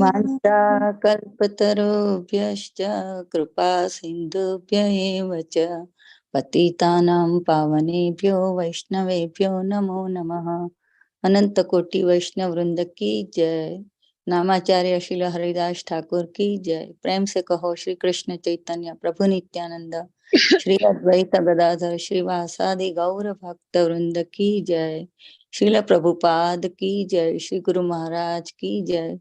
वाञ्छाकल्पतरुभ्यश्च कृपा सिन्धुभ्य एव च पतितानां पावनेभ्यो वैष्णवेभ्यो नमो नमः। अनंत कोटि वैष्णव वृंद की जय। नामाचार्य श्रील हरिदास ठाकुर की जय। प्रेम से कहो श्री कृष्ण चैतन्य प्रभु नित्यानंद श्री अद्वैत गदाधर श्रीवासादि गौर भक्त वृंद की जय। श्रील प्रभुपाद की जय। श्री गुरु महाराज की जय।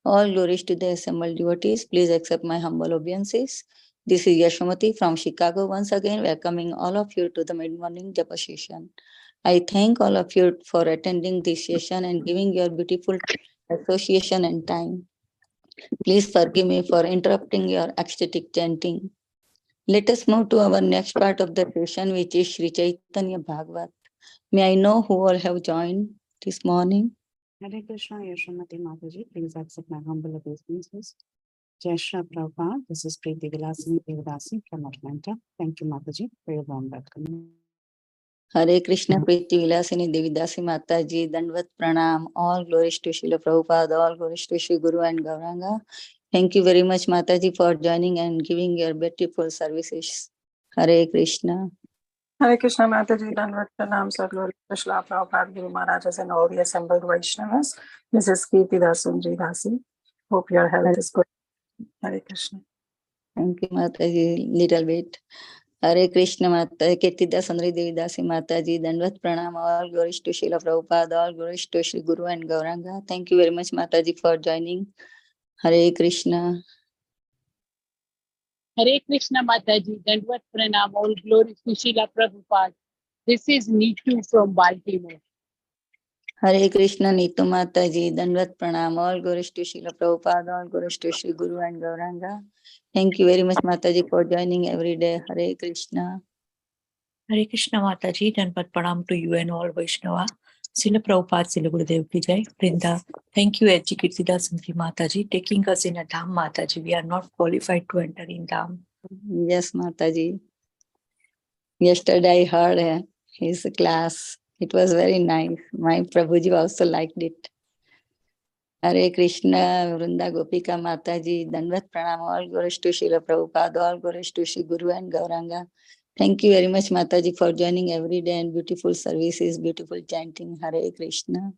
All glories to the assembled devotees. Please accept my humble obeisances. This is Yashwamati from Chicago, once again welcoming all of you to the mid-morning Japa session. I thank all of you for attending this session and giving your beautiful association and time. Please forgive me for interrupting your ecstatic chanting. Let us move to our next part of the session, which is Sri Caitanya Bhagavat. May I know who all have joined this morning? Hare Krishna, Yashwamati Mataji, please accept my humble obeisances. Jai Shri Prabhupada, this is Preeti Vilasini Devadasi from Atlanta. Thank you, Mataji, for your warm welcome. Hare Krishna, Preeti Vilasini Devidasi Mataji, Dandvat Pranam, all glories to Srila Prabhupada, all glories to Sri Guru and Gauranga. Thank you very much, Mataji, for joining and giving your beautiful services. Hare Krishna. Hare Krishna, Mataji, Dandvat Pranam, Sadguru Srila Prabhupada, Guru Maharajas, and all the assembled Vaishnavas. This is Kirti Dasunji Dasi. Hope your health is good. Hare Krishna. Thank you, Mataji, little bit. Hare Krishna, Mata Kirtida Sundari Devidasi Mataji, Dandvat Pranam, all glories to Srila Prabhupada, all glories to Sri Guru and Gauranga. Thank you very much, Mataji, for joining. Hare Krishna. Hare Krishna Mataji, Dandvat Pranam, all glories to Srila Prabhupada. This is Neetu from Baltimore. Hare Krishna, Neetu Mataji, Dandvat Pranam, all glories to Srila Prabhupada, all glories to Sri Guru and Gauranga. Thank you very much, Mataji, for joining every day. Hare Krishna. Hare Krishna Mataji, Dandvat Pranam to you and all Vaishnava. Srila Prabhupada, Srila Gurudev ki jai. Vrinda, thank you, H.G. Kirtida Sundari Mataji, taking us in a Dham Mataji. We are not qualified to enter in Dham. Yes, Mataji. Yesterday I heard his class. It was very nice. My Prabhuji also liked it. Hare Krishna, Vrunda Gopika Mataji, Dandvat Pranam, all glories to Srila Prabhupada, all glories to Sri Guru and Gauranga. Thank you very much, Mataji, for joining every day and beautiful services, beautiful chanting. Hare Krishna.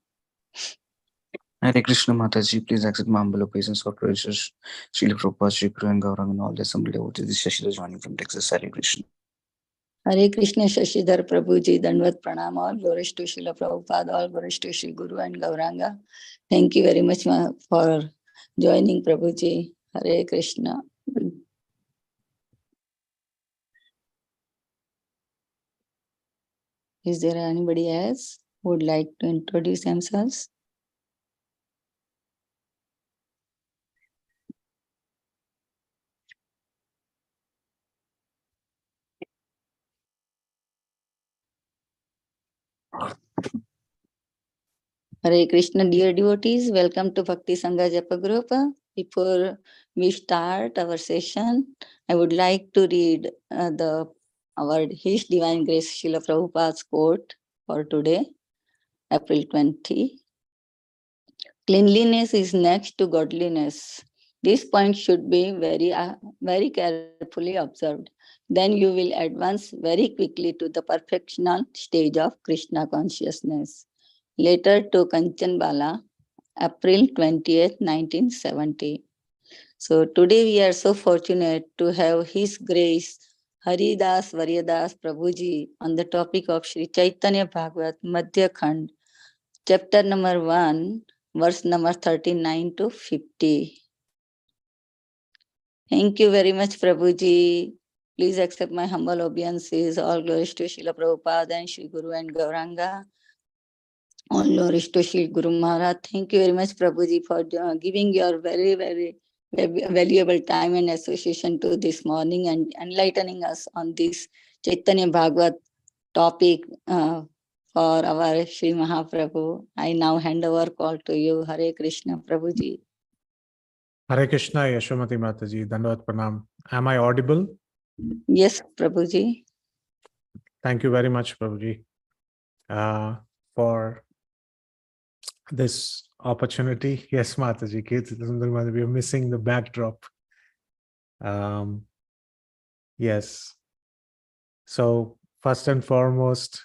Hare Krishna Mataji, please accept my humble obeisance for precious Srila Prabhupada, Sri Guru and Gauranga and all the assembly devotees. This is Shashidhar joining from Texas. Hare Krishna. Hare Krishna, Shashidhar Prabhuji, Dandvat Pranam, all glories to Srila Prabhupada, all glories to Sri Guru and Gauranga. Thank you very much for joining, Prabhuji. Hare Krishna. Is there anybody else who would like to introduce themselves? Hare Krishna, dear devotees, welcome to Bhakti Sangha Japa Group. Before we start our session, I would like to read our His Divine Grace Srila Prabhupada's quote for today, April 20. Cleanliness is next to godliness. This point should be very carefully observed. Then you will advance very quickly to the perfectional stage of Krishna consciousness. Letter to Kanchanbala, April 20th, 1970. So today we are so fortunate to have His Grace Haridas Varyadas Prabhuji on the topic of Sri Caitanya Bhagavat Madhya Khanda, chapter number 1, verse number 39 to 50. Thank you very much, Prabhuji. Please accept my humble obeisances. All glories to Srila Prabhupada and Sri Guru and Gauranga. All glories to Sri Guru Maharaj. Thank you very much, Prabhuji, for giving your very, very valuable time and association to this morning and enlightening us on this Chaitanya Bhagavat topic for our Sri Mahaprabhu. I now hand over call to you. Hare Krishna, Prabhuji. Hare Krishna, Yashwamati Mataji, Dandvat Pranam. Am I audible? Yes, Prabhuji. Thank you very much, Prabhuji, for this opportunity. Yes, Mataji, we are missing the backdrop. Yes. So first and foremost,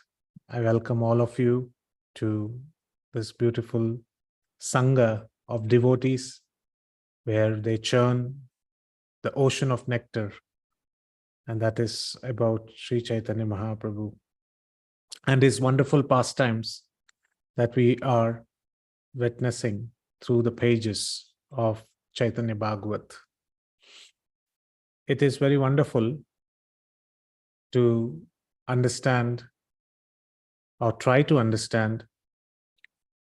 I welcome all of you to this beautiful Sangha of devotees where they churn the ocean of nectar, and that is about Sri Chaitanya Mahaprabhu and his wonderful pastimes that we are witnessing through the pages of Chaitanya Bhagavat. It is very wonderful to understand or try to understand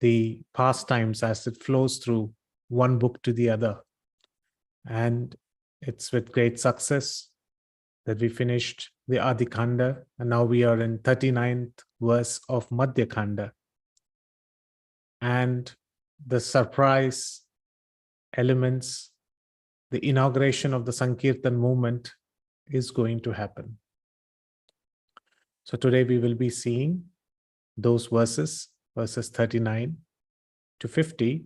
the pastimes as it flows through one book to the other. And it's with great success that we finished the Adi Khanda, and now we are in 39th verse of Madhya Khanda. And the surprise elements, the inauguration of the Sankirtan movement is going to happen. So today we will be seeing those verses 39 to 50,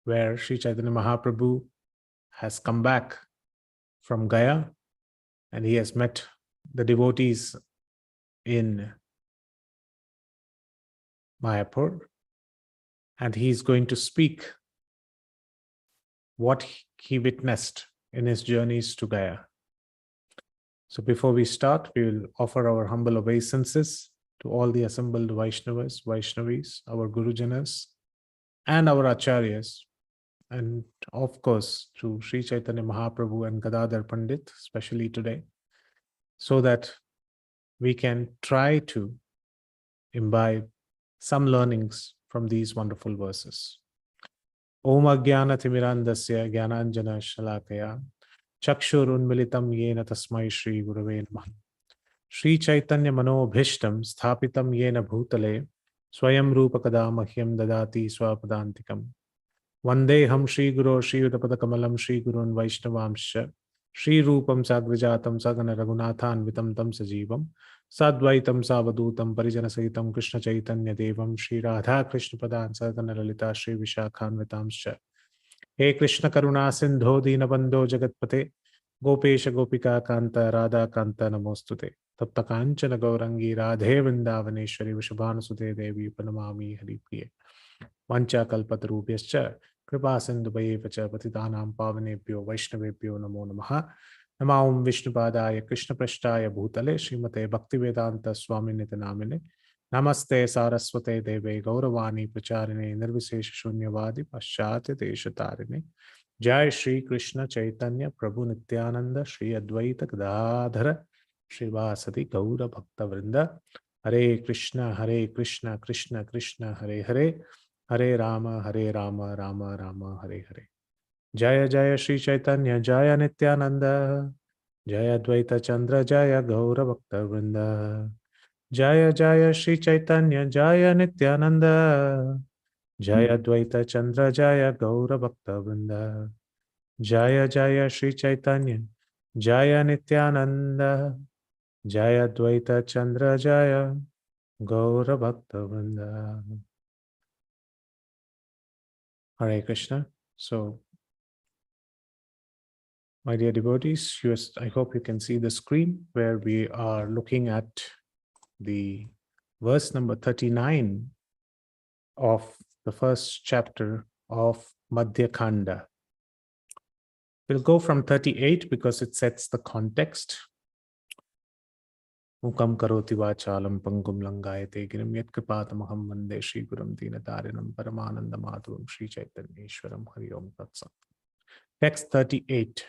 where Sri Chaitanya Mahaprabhu has come back from Gaya and he has met the devotees in Mayapur, and he is going to speak what he witnessed in his journeys to Gaya. So before we start, we will offer our humble obeisances to all the assembled Vaishnavas, Vaishnavis, our Gurujanas, and our Acharyas, and of course to Sri Chaitanya Mahaprabhu and Gadadhar Pandit, especially today, so that we can try to imbibe some learnings from these wonderful verses. Om Ajnana Timirandasya Jnananjana Shalakaya Chakshurunmilitam Yena Tasmai Shri Gurave Namaha Shri Chaitanya Manobhishtam Sthapitam Yena Bhutale Swayam Rupa Kada Mahyam Dadati Swapadantikam Vandeham Shri Guru Shri Udapadakamalam Shri Gurun Vaishnavamsha Shri Rupam Sagrajatam Sagana Raghunathan Vitam Tam Sajivam Sadvaitam Savadutam Parijana Sahitam Krishna Chaitanya Devam Shri Radha Krishna Padan Sadhana Lalita Shri Vishakhan Vitamsha He Krishna Karuna Sindho Dinabandho Jagatpate Gopesha Gopika Kanta Radha Kanta Namostute Tapta Kanchana Gaurangi Radhe Vrindavaneshwari Vishabhanasute Devi Panamami Haripriye Vancha Kalpatarubhyascha Kripa Sindhuvayevacha Patitanam Pavanebhyo Vaishnavebhyo Namo Namaha Namaum Vishnupadaya Krishna Prashtaya Bhutale Srimate Bhaktivedanta Swami Nitanamine Namaste Saraswate Deve Gauravani Pracharine Nirvisesha Shunyavadi Paschatya Deshatarine Jai Shri Krishna Chaitanya Prabhu Nityananda Shri Advaita Gadadhara Shri Vasati Gaura Bhakta Vrinda Hare Krishna Krishna Krishna Hare Hare Hare Rama Rama Rama Hare Hare Jaya Jaya Shri Chaitanya Jaya Nityananda Jaya Advaita Chandra Jaya Gaura Bhakta Vrinda Jaya Jaya Shri Chaitanya Jaya Nityananda Jaya Advaita Chandra Jaya Gaura Bhakta Vrinda Jaya Jaya Shri Chaitanya Jaya Nityananda Jaya Advaita Chandra Jaya Gaura Bhakta Vrinda. Hare Krishna. So, my dear devotees, I hope you can see the screen where we are looking at the verse number 39 of the first chapter of Madhya Khanda. We'll go from 38 because it sets the context. Mukam karoti vachalam pangum langayate girim yat kripatamaham vande Shri Gurum Dinatarinam Paramananda Madhuram Shri Chaitanyeshwaram Hari Om Tat Sat. Text 38.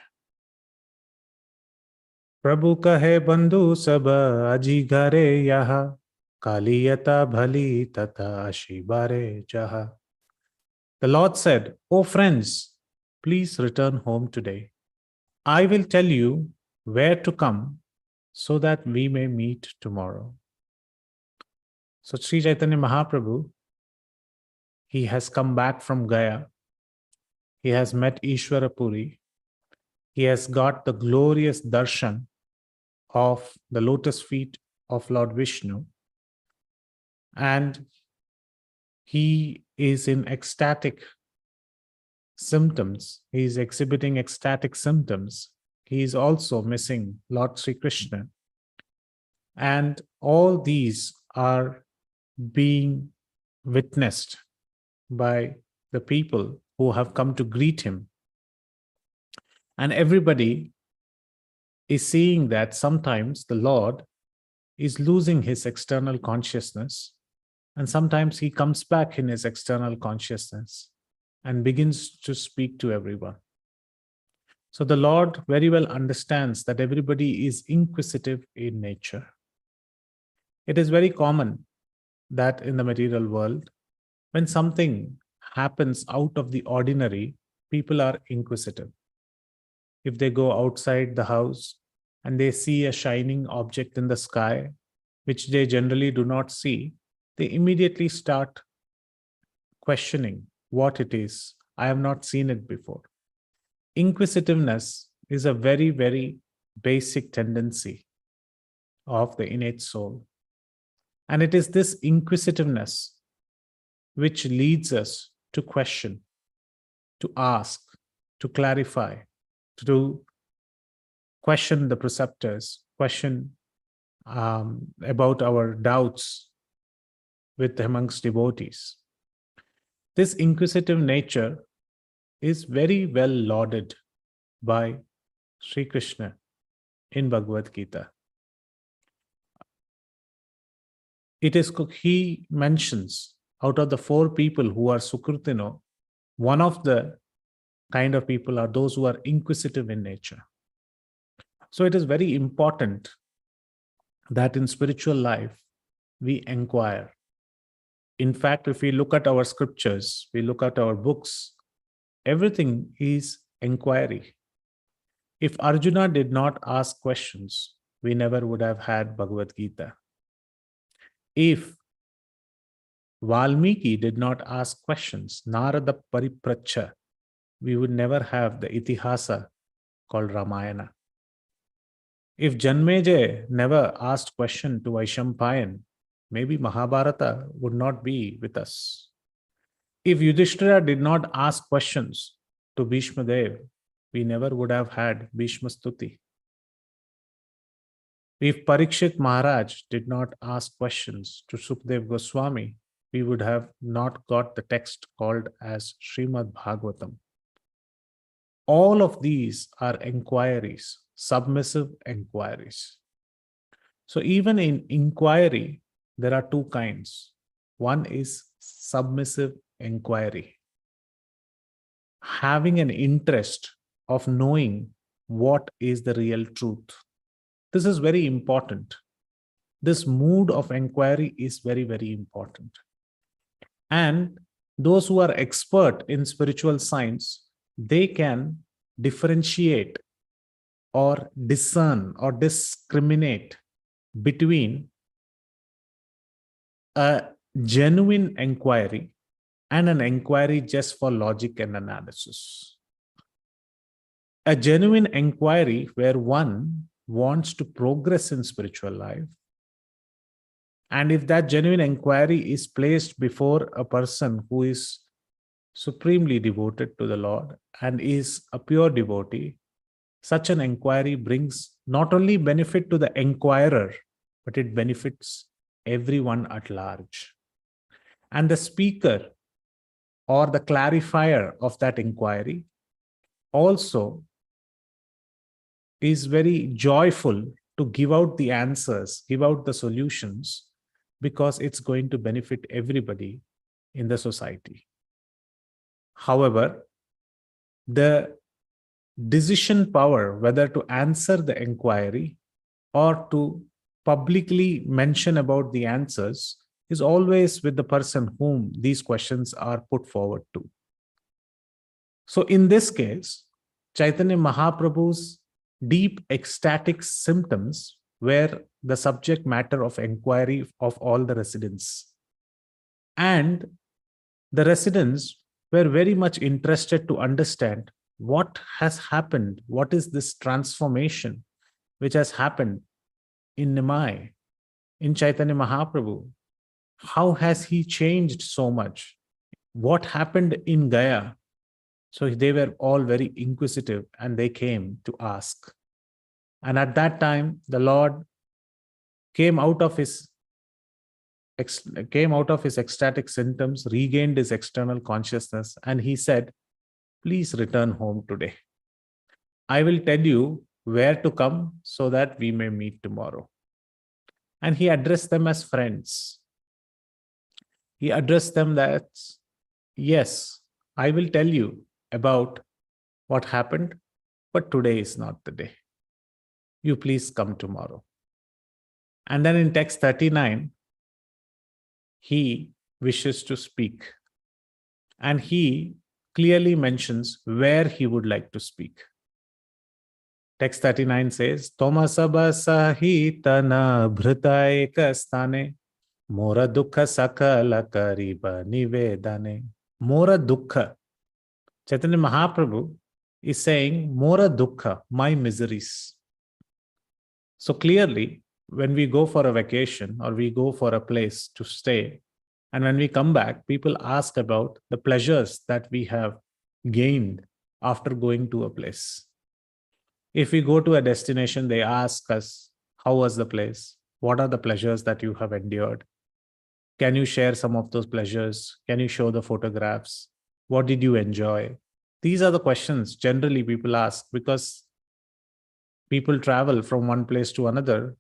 Prabhu kahe bandhu sab aji ghare yaha kaliyata bhali tata ashibare jaha. The Lord said, O friends, please return home today. I will tell you where to come so that we may meet tomorrow. So Sri Chaitanya Mahaprabhu, he has come back from Gaya. He has met Ishwarapuri. He has got the glorious darshan of the lotus feet of Lord Vishnu. And he is in ecstatic symptoms, he is exhibiting ecstatic symptoms, he is also missing Lord Sri Krishna. And all these are being witnessed by the people who have come to greet him. And everybody is seeing that sometimes the Lord is losing his external consciousness, and sometimes he comes back in his external consciousness and begins to speak to everyone. So the Lord very well understands that everybody is inquisitive in nature. It is very common that in the material world, when something happens out of the ordinary, people are inquisitive. If they go outside the house and they see a shining object in the sky, which they generally do not see, they immediately start questioning what it is. I have not seen it before. Inquisitiveness is a very, very basic tendency of the innate soul. And it is this inquisitiveness which leads us to question, to ask, to clarify, to question the preceptors, question about our doubts with amongst devotees. This inquisitive nature is very well lauded by Sri Krishna in Bhagavad Gita. He mentions out of the 4 people who are Sukrutino, one of the kind of people are those who are inquisitive in nature. So it is very important that in spiritual life, we inquire. In fact, if we look at our scriptures, we look at our books, everything is inquiry. If Arjuna did not ask questions, we never would have had Bhagavad Gita. If Valmiki did not ask questions, Narada Paripracha, we would never have the Itihasa called Ramayana. If Janmeja never asked question to Vaishampayan, maybe Mahabharata would not be with us. If Yudhishthira did not ask questions to Bhishma Dev, we never would have had Bhishma Stuti. If Parikshit Maharaj did not ask questions to Sukdev Goswami, we would have not got the text called as Srimad Bhagavatam. All of these are inquiries, submissive inquiries. So even in inquiry, there are 2 kinds. One is submissive inquiry, having an interest of knowing what is the real truth. This is very important. This mood of inquiry is very, very important. And those who are expert in spiritual science, they can differentiate or discern or discriminate between a genuine inquiry and an inquiry just for logic and analysis. A genuine inquiry where one wants to progress in spiritual life, and if that genuine inquiry is placed before a person who is supremely devoted to the Lord and is a pure devotee, such an inquiry brings not only benefit to the inquirer, but it benefits everyone at large. And the speaker or the clarifier of that inquiry also is very joyful to give out the answers, give out the solutions, because it's going to benefit everybody in the society. However, the decision power, whether to answer the inquiry or to publicly mention about the answers, is always with the person whom these questions are put forward to. So in this case, Chaitanya Mahaprabhu's deep ecstatic symptoms were the subject matter of inquiry of all the residents. And the residents were very much interested to understand what has happened, what is this transformation which has happened in Nimai, in Chaitanya Mahaprabhu. How has he changed so much? what happened in Gaya. So they were all very inquisitive and they came to ask. And at that time, the Lord came out of his ecstatic symptoms, regained his external consciousness, and he said, please return home today. I will tell you where to come so that we may meet tomorrow. And he addressed them as friends. He addressed them that, yes, I will tell you about what happened, but today is not the day. You please come tomorrow. And then in text 39, he wishes to speak. And he clearly mentions where he would like to speak. Text 39 says, Tomasaba sahitana bhrita ekasthane mora dukha sakala kariba nivedane. Mora dukha. Chaitanya Mahaprabhu is saying, Mora dukha, my miseries. So clearly, when we go for a vacation or we go for a place to stay, and when we come back, people ask about the pleasures that we have gained after going to a place. If we go to a destination, they ask us, how was the place? What are the pleasures that you have endured? Can you share some of those pleasures? Can you show the photographs? What did you enjoy? These are the questions generally people ask because people travel from one place to another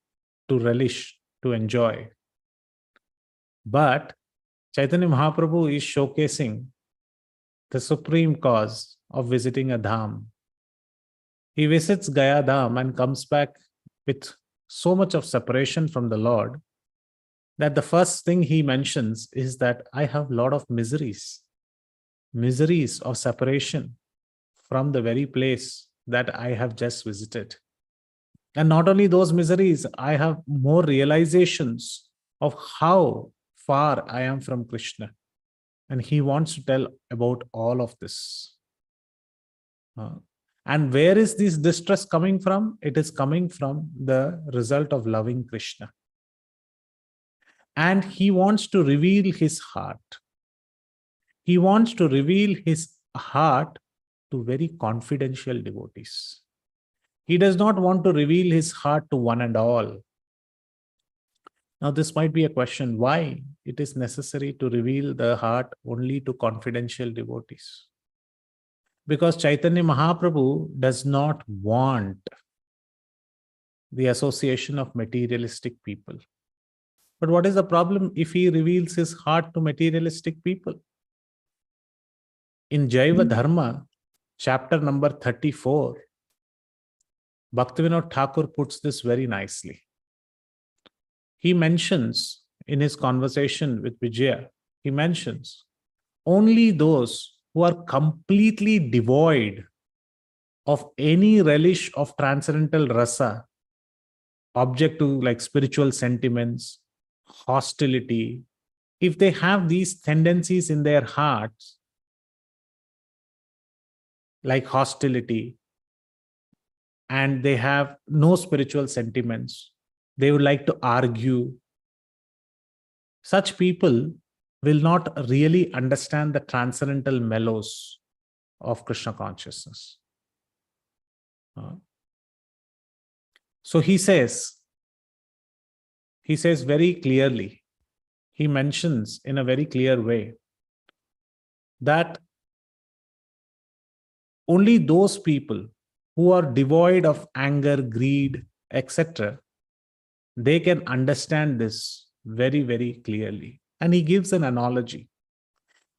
to relish, to enjoy. But Chaitanya Mahaprabhu is showcasing the supreme cause of visiting a dham. He visits Gaya Dham and comes back with so much of separation from the Lord that the first thing he mentions is that I have a lot of miseries of separation from the very place that I have just visited. And not only those miseries, I have more realizations of how far I am from Krishna. And he wants to tell about all of this. And where is this distress coming from? It is coming from the result of loving Krishna. And he wants to reveal his heart. He wants to reveal his heart to very confidential devotees. He does not want to reveal his heart to one and all. Now, this might be a question, why it is necessary to reveal the heart only to confidential devotees? Because Chaitanya Mahaprabhu does not want the association of materialistic people. But what is the problem if he reveals his heart to materialistic people? In Jaiva Dharma, chapter number 34, Bhaktivinoda Thakur puts this very nicely. He mentions in his conversation with Vijaya, he mentions only those who are completely devoid of any relish of transcendental rasa, object to like spiritual sentiments, hostility, if they have these tendencies in their hearts, like hostility, and they have no spiritual sentiments, they would like to argue, such people will not really understand the transcendental mellows of Krishna consciousness. So he says very clearly, he mentions in a very clear way that only those people who are devoid of anger, greed, etc., they can understand this very, very clearly. And he gives an analogy.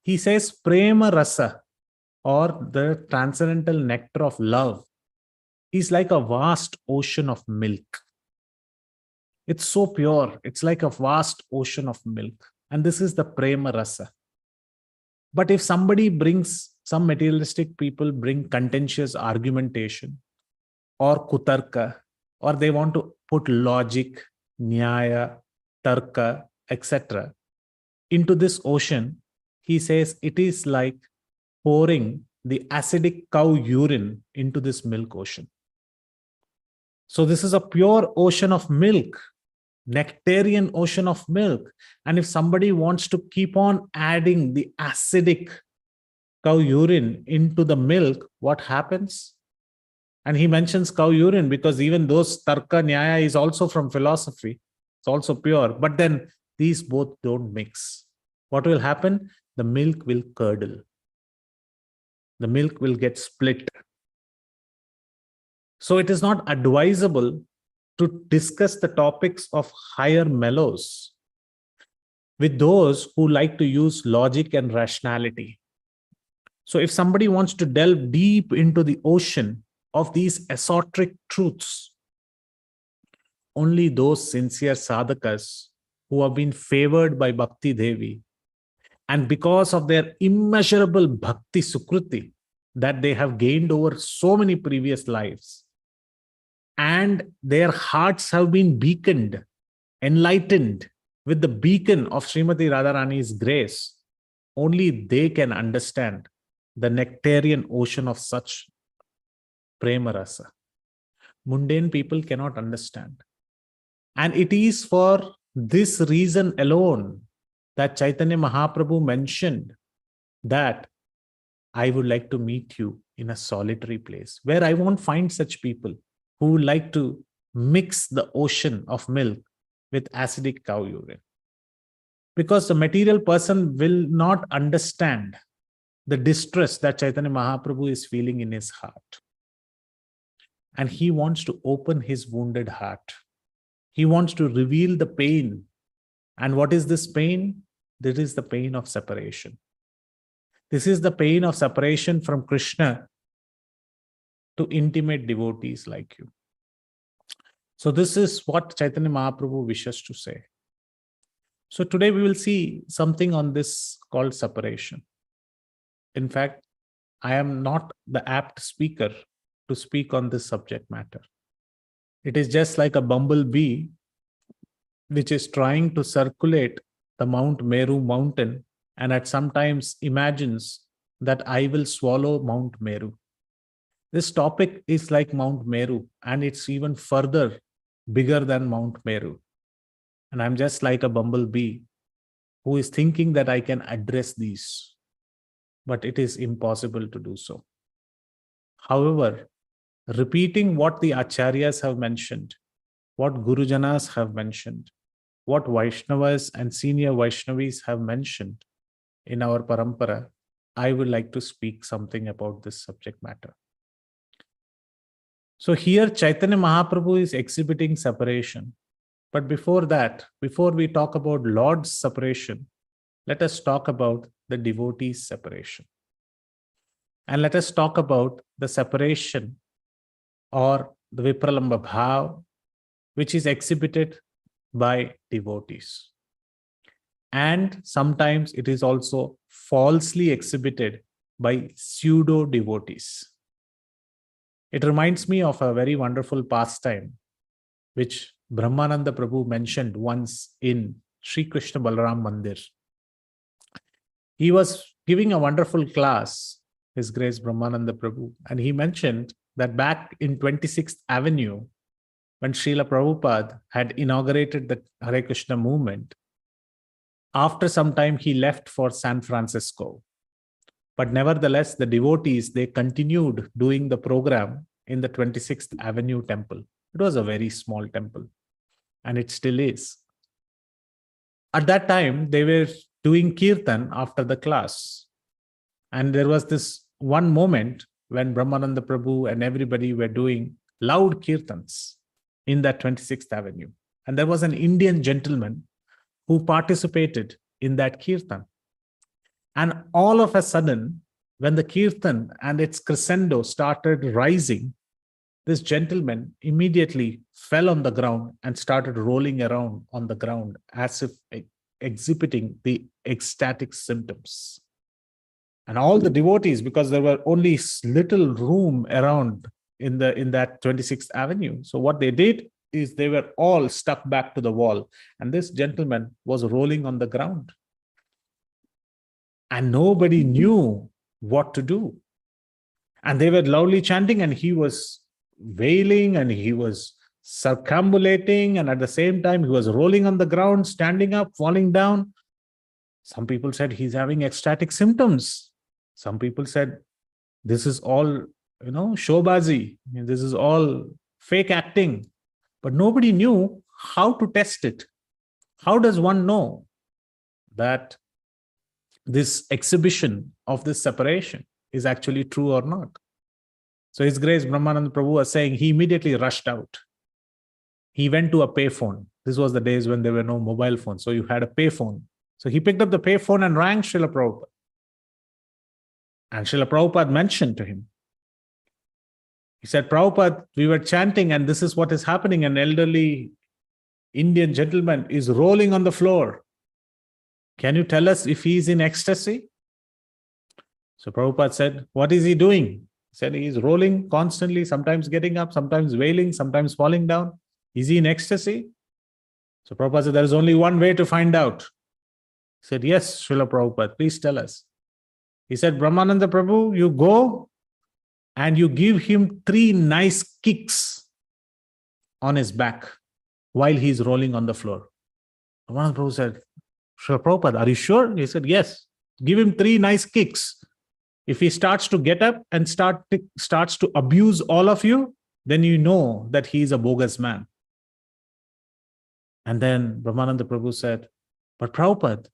He says, Prema Rasa, or the transcendental nectar of love, is like a vast ocean of milk. It's so pure. It's like a vast ocean of milk. And this is the Prema Rasa. But if somebody brings, some materialistic people bring contentious argumentation or kutarka, or they want to put logic, nyaya, tarka, etc. into this ocean, he says it is like pouring the acidic cow urine into this milk ocean. So this is a pure ocean of milk, nectarian ocean of milk. And if somebody wants to keep on adding the acidic cow urine into the milk, what happens? And he mentions cow urine because even those Tarka Nyaya is also from philosophy. It's also pure. But then these both don't mix. What will happen? The milk will curdle. The milk will get split. So it is not advisable to discuss the topics of higher mellows with those who like to use logic and rationality. So if somebody wants to delve deep into the ocean of these esoteric truths, only those sincere sadhakas who have been favored by Bhakti Devi, and because of their immeasurable bhakti sukruti that they have gained over so many previous lives, and their hearts have been beaconed, enlightened with the beacon of Srimati Radharani's grace, only they can understand the nectarian ocean of such prema rasa. Mundane people cannot understand. And it is for this reason alone that Chaitanya Mahaprabhu mentioned that I would like to meet you in a solitary place where I won't find such people who like to mix the ocean of milk with acidic cow urine. Because the material person will not understand the distress that Chaitanya Mahaprabhu is feeling in his heart. And he wants to open his wounded heart. He wants to reveal the pain. And what is this pain? This is the pain of separation. This is the pain of separation from Krishna to intimate devotees like you. So this is what Chaitanya Mahaprabhu wishes to say. So today we will see something on this called separation. In fact, I am not the apt speaker to speak on this subject matter. It is just like a bumblebee which is trying to circulate the Mount Meru mountain and at sometimes imagines that I will swallow Mount Meru. This topic is like Mount Meru, and it's even further bigger than Mount Meru. And I'm just like a bumblebee who is thinking that I can address these, but it is impossible to do so. However, repeating what the Acharyas have mentioned, what Gurujanas have mentioned, what Vaishnavas and senior Vaishnavis have mentioned in our parampara, I would like to speak something about this subject matter. So here Chaitanya Mahaprabhu is exhibiting separation. But before that, before we talk about Lord's separation, let us talk about the devotee's separation. And let us talk about the separation or the Vipralamba Bhav, which is exhibited by devotees. And sometimes it is also falsely exhibited by pseudo devotees. It reminds me of a very wonderful pastime which Brahmananda Prabhu mentioned once in Sri Krishna Balaram Mandir. He was giving a wonderful class, His Grace Brahmananda Prabhu, and he mentioned that back in 26th Avenue, when Srila Prabhupada had inaugurated the Hare Krishna movement, after some time he left for San Francisco. But nevertheless, the devotees, they continued doing the program in the 26th Avenue temple. It was a very small temple, and it still is. At that time, they were doing kirtan after the class. And there was this one moment when Brahmananda Prabhu and everybody were doing loud kirtans in that 26th Avenue. And there was an Indian gentleman who participated in that kirtan. And all of a sudden, when the kirtan and its crescendo started rising, this gentleman immediately fell on the ground and started rolling around on the ground as if exhibiting the ecstatic symptoms. And all the devotees, because there were only little room around in that 26th Avenue. So what they did is they were all stuck back to the wall. And this gentleman was rolling on the ground. And nobody knew what to do. And they were loudly chanting, and he was wailing and he was circambulating, and at the same time, he was rolling on the ground, standing up, falling down. Some people said he's having ecstatic symptoms. Some people said this is all, showbazi. This is all fake acting. But nobody knew how to test it. How does one know that this exhibition of this separation is actually true or not? So His Grace Brahmananda Prabhu was saying he immediately rushed out. He went to a payphone. This was the days when there were no mobile phones. So you had a payphone. So he picked up the payphone and rang Srila Prabhupada. And Srila Prabhupada mentioned to him. He said, Prabhupada, we were chanting and this is what is happening. An elderly Indian gentleman is rolling on the floor. Can you tell us if he is in ecstasy? So Prabhupada said, what is he doing? He said, he is rolling constantly, sometimes getting up, sometimes wailing, sometimes falling down. Is he in ecstasy? So Prabhupada said, there is only one way to find out. He said, yes, Srila Prabhupada, please tell us. He said, Brahmananda Prabhu, you go and you give him 3 nice kicks on his back while he's rolling on the floor. Brahmananda Prabhu said, Srila Prabhupada, are you sure? He said, yes. Give him 3 nice kicks. If he starts to get up and starts to abuse all of you, then you know that he is a bogus man. And then Brahmananda Prabhu said, but Prabhupada,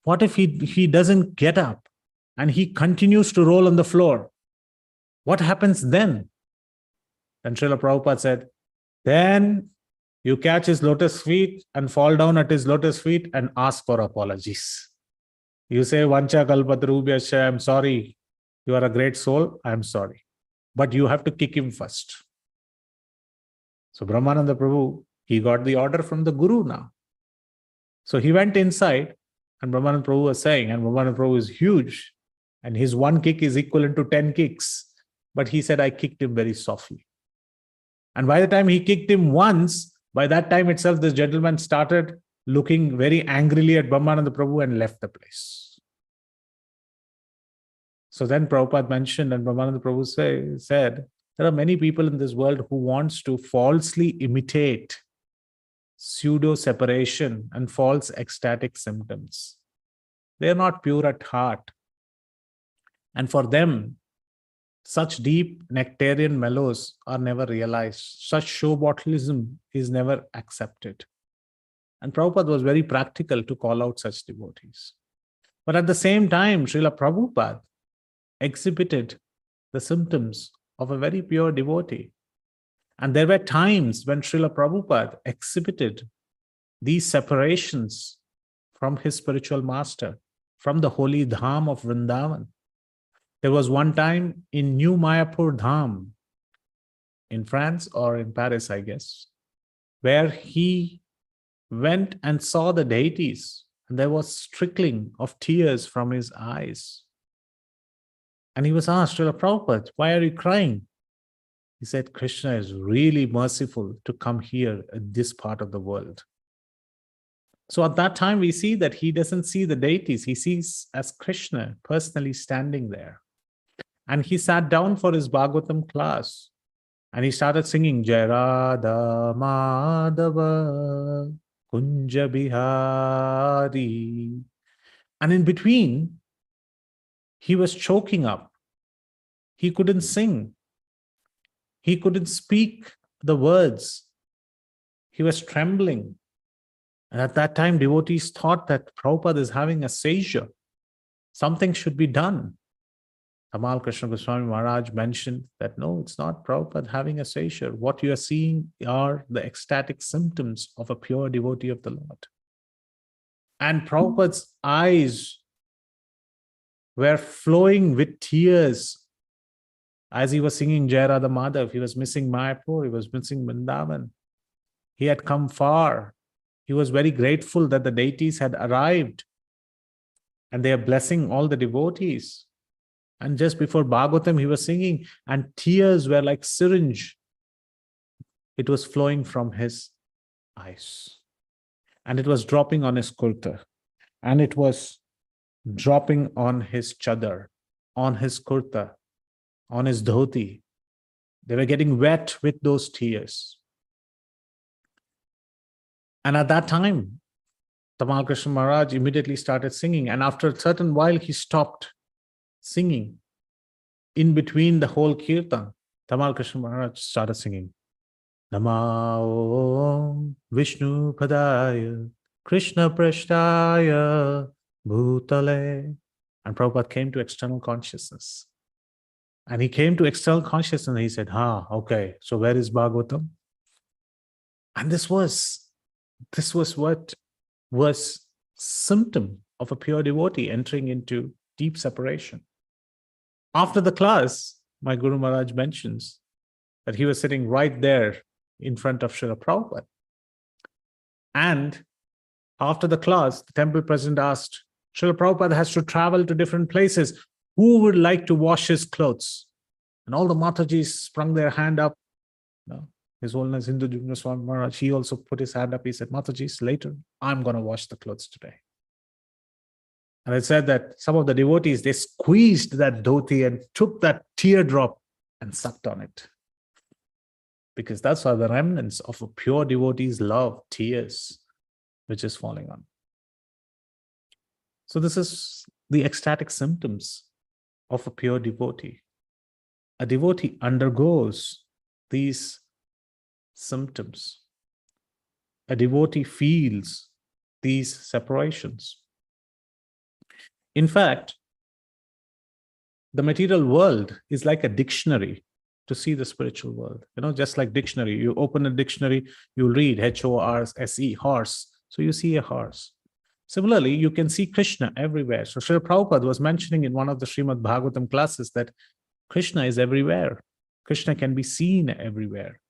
what if he doesn't get up and he continues to roll on the floor? What happens then? Then Srila Prabhupada said, then you catch his lotus feet and fall down at his lotus feet and ask for apologies. You say, Vancha kalpatarubhyascha, I'm sorry. You are a great soul. I'm sorry. But you have to kick him first. So Brahmananda Prabhu, he got the order from the Guru now. So he went inside and Brahmananda Prabhu was saying, and Brahmananda Prabhu is huge and his 1 kick is equivalent to 10 kicks. But he said, I kicked him very softly. And by the time he kicked him once, by that time itself, this gentleman started looking very angrily at Brahmananda Prabhu and left the place. So then Prabhupada mentioned, and Brahmananda Prabhu said, there are many people in this world who wants to falsely imitate pseudo-separation and false ecstatic symptoms. They are not pure at heart. And for them, such deep nectarian mellows are never realized. Such showbottlism is never accepted. And Prabhupada was very practical to call out such devotees. But at the same time, Srila Prabhupada exhibited the symptoms of a very pure devotee. And there were times when Srila Prabhupada exhibited these separations from his spiritual master, from the holy dham of Vrindavan. There was one time in New Mayapur Dham, in France or in Paris, I guess, where he went and saw the deities, and there was trickling of tears from his eyes. And he was asked, Srila Prabhupada, why are you crying? He said, Krishna is really merciful to come here at this part of the world. So at that time, we see that he doesn't see the deities. He sees as Krishna personally standing there. And he sat down for his Bhagavatam class. And he started singing, Jai Radha Madhava Kunja Bihari. And in between, he was choking up. He couldn't sing. He couldn't speak the words. He was trembling. And at that time, devotees thought that Prabhupada is having a seizure. Something should be done. Tamal Krishna Goswami Maharaj mentioned that no, it's not Prabhupada having a seizure. What you are seeing are the ecstatic symptoms of a pure devotee of the Lord. And Prabhupada's eyes were flowing with tears as he was singing Jai Radha Madhav. He was missing Mayapur, he was missing Vrindavan. He had come far. He was very grateful that the deities had arrived and they are blessing all the devotees. And just before Bhagavatam, he was singing, and tears were like syringe. It was flowing from his eyes. And it was dropping on his kurta. And it was dropping on his chadar, on his kurta, on his dhoti. They were getting wet with those tears. And at that time, Tamal Krishna Maharaj immediately started singing. And after a certain while, he stopped singing. In between the whole kirtan, Tamal Krishna Maharaj started singing. Namo Vishnu Padaya Krishna Prashtaya Bhutale. And Prabhupada came to external consciousness. And he came to external consciousness and he said, okay, so where is Bhagavatam? And this was what was symptom of a pure devotee entering into deep separation. After the class, my Guru Maharaj mentions that he was sitting right there in front of Srila Prabhupada. And after the class, the temple president asked, Srila Prabhupada has to travel to different places. Who would like to wash his clothes? And all the Matajis sprung their hand up. His Holiness Hindu Jugna Swami Maharaj, he also put his hand up. He said, Matajis, later, I'm going to wash the clothes today. And it said that some of the devotees, they squeezed that dhoti and took that teardrop and sucked on it. Because that's how the remnants of a pure devotee's love, tears, which is falling on. So this is the ecstatic symptoms of a pure devotee. A devotee undergoes these symptoms. A devotee feels these separations. In fact, the material world is like a dictionary to see the spiritual world. Just like dictionary, you open a dictionary, you read H-O-R-S-E, horse. So you see a horse. Similarly, you can see Krishna everywhere. So Srila Prabhupada was mentioning in one of the Srimad Bhagavatam classes that Krishna is everywhere. Krishna can be seen everywhere.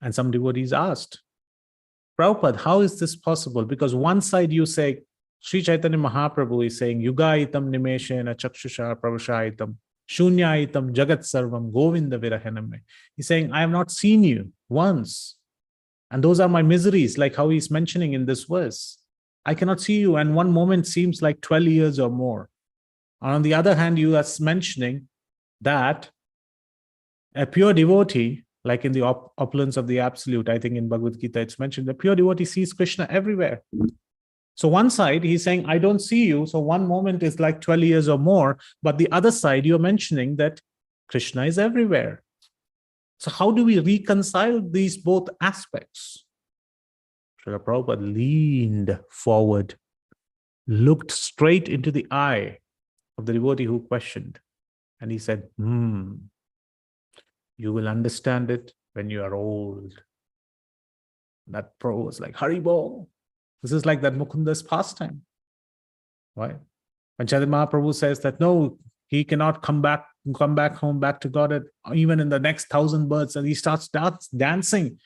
And some devotees asked, Prabhupada, how is this possible? Because one side you say, Sri Chaitanya Mahaprabhu is saying, Yugaitam nimeshena chakshusha pravashaitam, shunyaitam jagat sarvam govinda virahaname. He's saying, I have not seen you once. And those are my miseries, like how he's mentioning in this verse. I cannot see you, and one moment seems like 12 years or more. And on the other hand, you are mentioning that a pure devotee, like in the opulence of the Absolute, I think in Bhagavad Gita, it's mentioned, the pure devotee sees Krishna everywhere. So one side, he's saying, I don't see you. So one moment is like 12 years or more. But the other side, you're mentioning that Krishna is everywhere. So how do we reconcile these both aspects? Srila Prabhupada leaned forward, looked straight into the eye of the devotee who questioned. And he said, you will understand it when you are old. That Prabhu was like, Haribol. This is like that Mukunda's pastime. Right? When Chaitanya Mahaprabhu says that, no, he cannot come back home, back to Godhead, even in the next 1,000 births, and he starts dancing.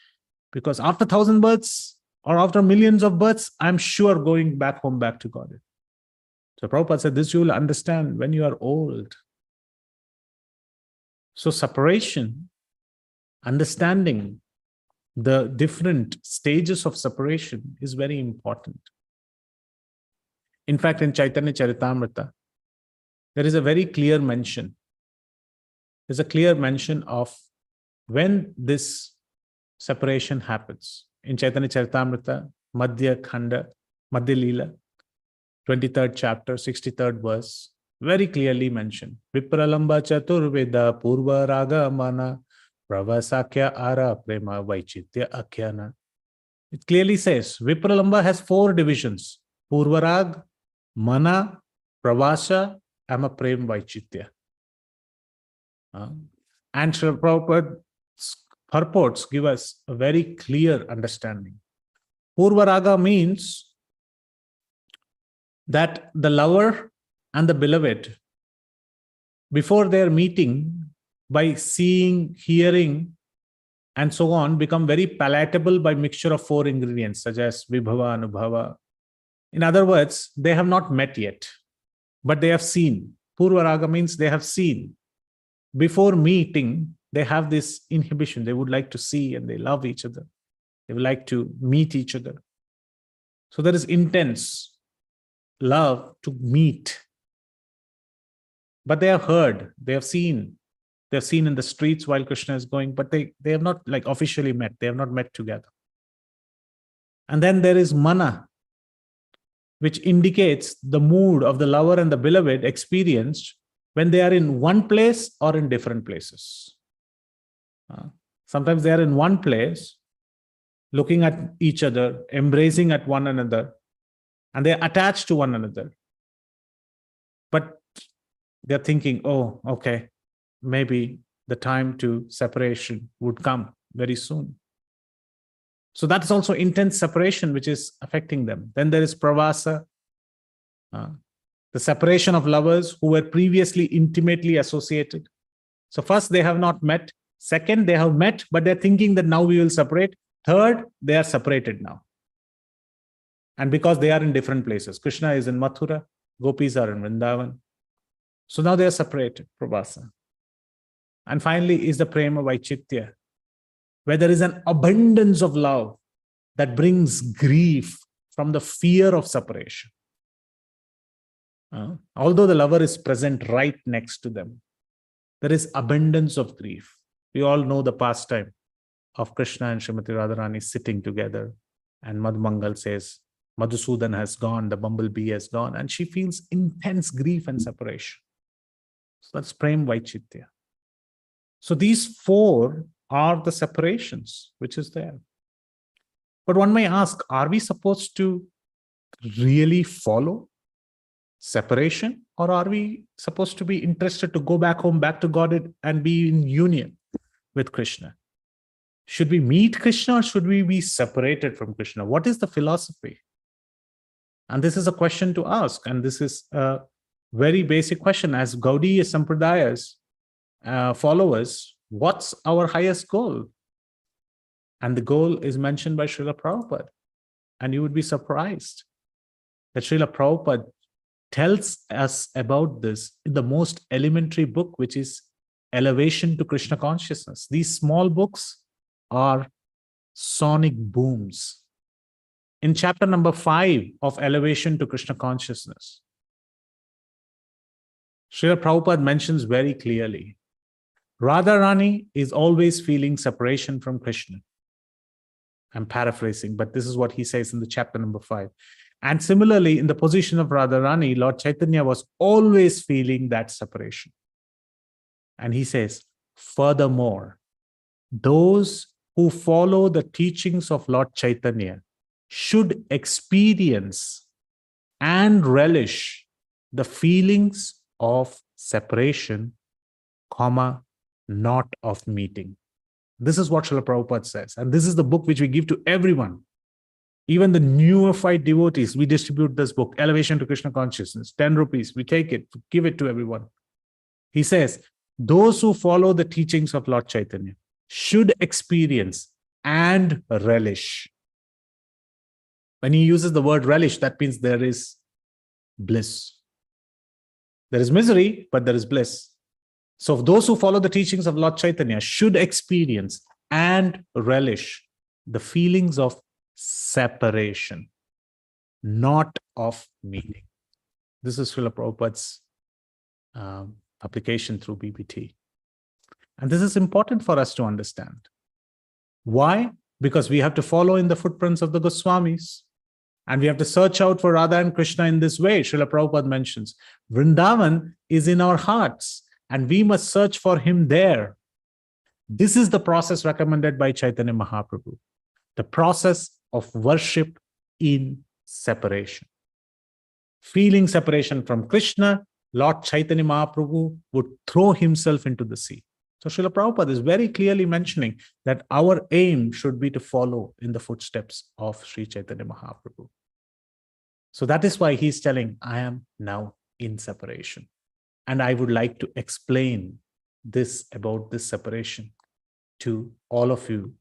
Because after 1,000 births, or after millions of births, I'm sure going back home, back to Godhead. So Prabhupada said, this you will understand when you are old. So separation, understanding the different stages of separation is very important. In fact, in Chaitanya Charitamrita, there is a very clear mention. There's a clear mention of when this separation happens. In Chaitanya Charitamrita, Madhya Khanda, Madhya Leela, 23rd chapter, 63rd verse, very clearly mentioned. Vipralamba Chaturveda Purva Raga Mana Pravasakya Ara Prema Vaichitya Akhyana. It clearly says Vipralamba has 4 divisions: Purvarag, Mana, Pravasa, Ama Prem Vaichitya. And Srila Prabhupada's purports give us a very clear understanding. Purvaraga means that the lover and the beloved, before their meeting, by seeing, hearing, and so on, become very palatable by mixture of 4 ingredients, such as Vibhava, Anubhava. In other words, they have not met yet, but they have seen. Purvaraga means they have seen. Before meeting, they have this inhibition. They would like to see and they love each other. They would like to meet each other. So there is intense love to meet. But they have heard, they have seen. They have seen in the streets while Krishna is going, but they have not like officially met. They have not met together. And then there is mana, which indicates the mood of the lover and the beloved experienced when they are in one place or in different places. Sometimes they are in one place, looking at each other, embracing at one another, and they're attached to one another. But they're thinking, oh, okay, maybe the time to separation would come very soon. So that's also intense separation, which is affecting them. Then there is pravasa, the separation of lovers who were previously intimately associated. So first, they have not met. Second, they have met, but they're thinking that now we will separate. Third, they are separated now. And because they are in different places, Krishna is in Mathura, gopis are in Vrindavan. So now they are separated, pravasa. And finally is the prema vaichitya, where there is an abundance of love that brings grief from the fear of separation. Although the lover is present right next to them, there is abundance of grief. We all know the pastime of Krishna and Srimati Radharani sitting together, and Madhumangal says, Madhusudan has gone, the bumblebee has gone, and she feels intense grief and separation. So that's prem vaichitya. So these four are the separations which is there. But one may ask, are we supposed to really follow separation, or are we supposed to be interested to go back home, back to God, and be in union with Krishna? Should we meet Krishna, or should we be separated from Krishna? What is the philosophy? And this is a question to ask, and this is a very basic question. As Gaudiya Sampradaya's followers, what's our highest goal? And the goal is mentioned by Srila Prabhupada. And you would be surprised that Srila Prabhupada tells us about this in the most elementary book, which is Elevation to Krishna Consciousness. These small books are sonic booms. In chapter number 5 of Elevation to Krishna Consciousness, Srila Prabhupada mentions very clearly, Radharani is always feeling separation from Krishna. I'm paraphrasing, but this is what he says in the chapter number 5. And similarly, in the position of Radharani, Lord Caitanya was always feeling that separation. And he says, furthermore, those who follow the teachings of Lord Caitanya should experience and relish the feelings of separation, not of meeting. This is what Srila Prabhupada says. And this is the book which we give to everyone. Even the neophyte devotees, we distribute this book, Elevation to Krishna Consciousness, 10 rupees. We take it, give it to everyone. He says, those who follow the teachings of Lord Caitanya should experience and relish. When he uses the word relish, that means there is bliss. There is misery, but there is bliss. So those who follow the teachings of Lord Caitanya should experience and relish the feelings of separation, not of meeting. This is Srila Prabhupada's application through BBT. And this is important for us to understand. Why? Because we have to follow in the footprints of the Goswamis. And we have to search out for Radha and Krishna in this way. Srila Prabhupada mentions, Vrindavan is in our hearts, and we must search for him there. This is the process recommended by Chaitanya Mahaprabhu, the process of worship in separation. Feeling separation from Krishna, Lord Chaitanya Mahaprabhu would throw himself into the sea. So Srila Prabhupada is very clearly mentioning that our aim should be to follow in the footsteps of Sri Chaitanya Mahaprabhu. So that is why he's telling, I am now in separation. And I would like to explain this about this separation to all of you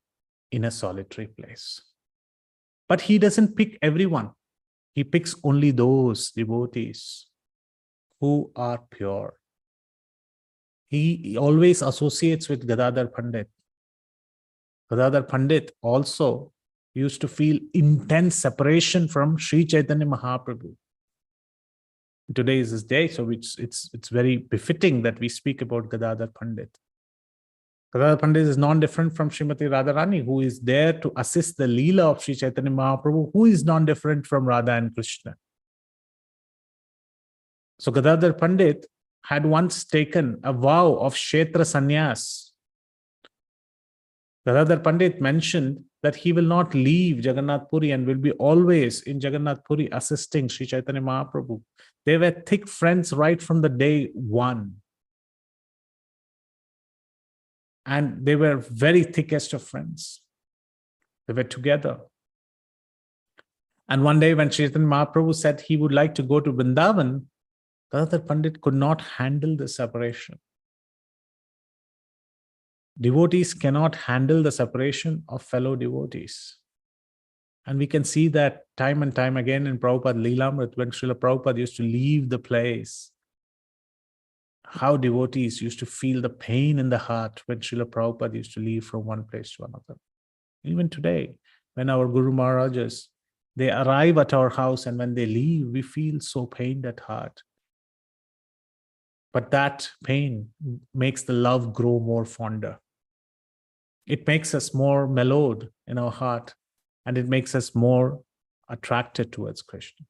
in a solitary place. But he doesn't pick everyone. He picks only those devotees who are pure. He always associates with Gadadhar Pandit. Gadadhar Pandit also used to feel intense separation from Sri Chaitanya Mahaprabhu. Today is his day, so it's very befitting that we speak about Gadadhar Pandit. Gadadhar Pandit is non-different from Srimati Radharani, who is there to assist the Leela of Sri Chaitanya Mahaprabhu, who is non-different from Radha and Krishna. So Gadadhar Pandit had once taken a vow of Kshetra Sannyas. Gadadhar Pandit mentioned that he will not leave Jagannath Puri and will be always in Jagannath Puri assisting Sri Chaitanya Mahaprabhu. They were thick friends right from the day one. And they were very thickest of friends. They were together. And one day when Sri Chaitanya Mahaprabhu said he would like to go to Vrindavan, Gadadhar Pandit could not handle the separation. Devotees cannot handle the separation of fellow devotees. And we can see that time and time again in Prabhupada Leelamrit, when Srila Prabhupada used to leave the place, how devotees used to feel the pain in the heart when Srila Prabhupada used to leave from one place to another. Even today, when our Guru Maharajas, they arrive at our house and when they leave, we feel so pained at heart. But that pain makes the love grow more fonder. It makes us more mellowed in our heart, and it makes us more attracted towards Krishna.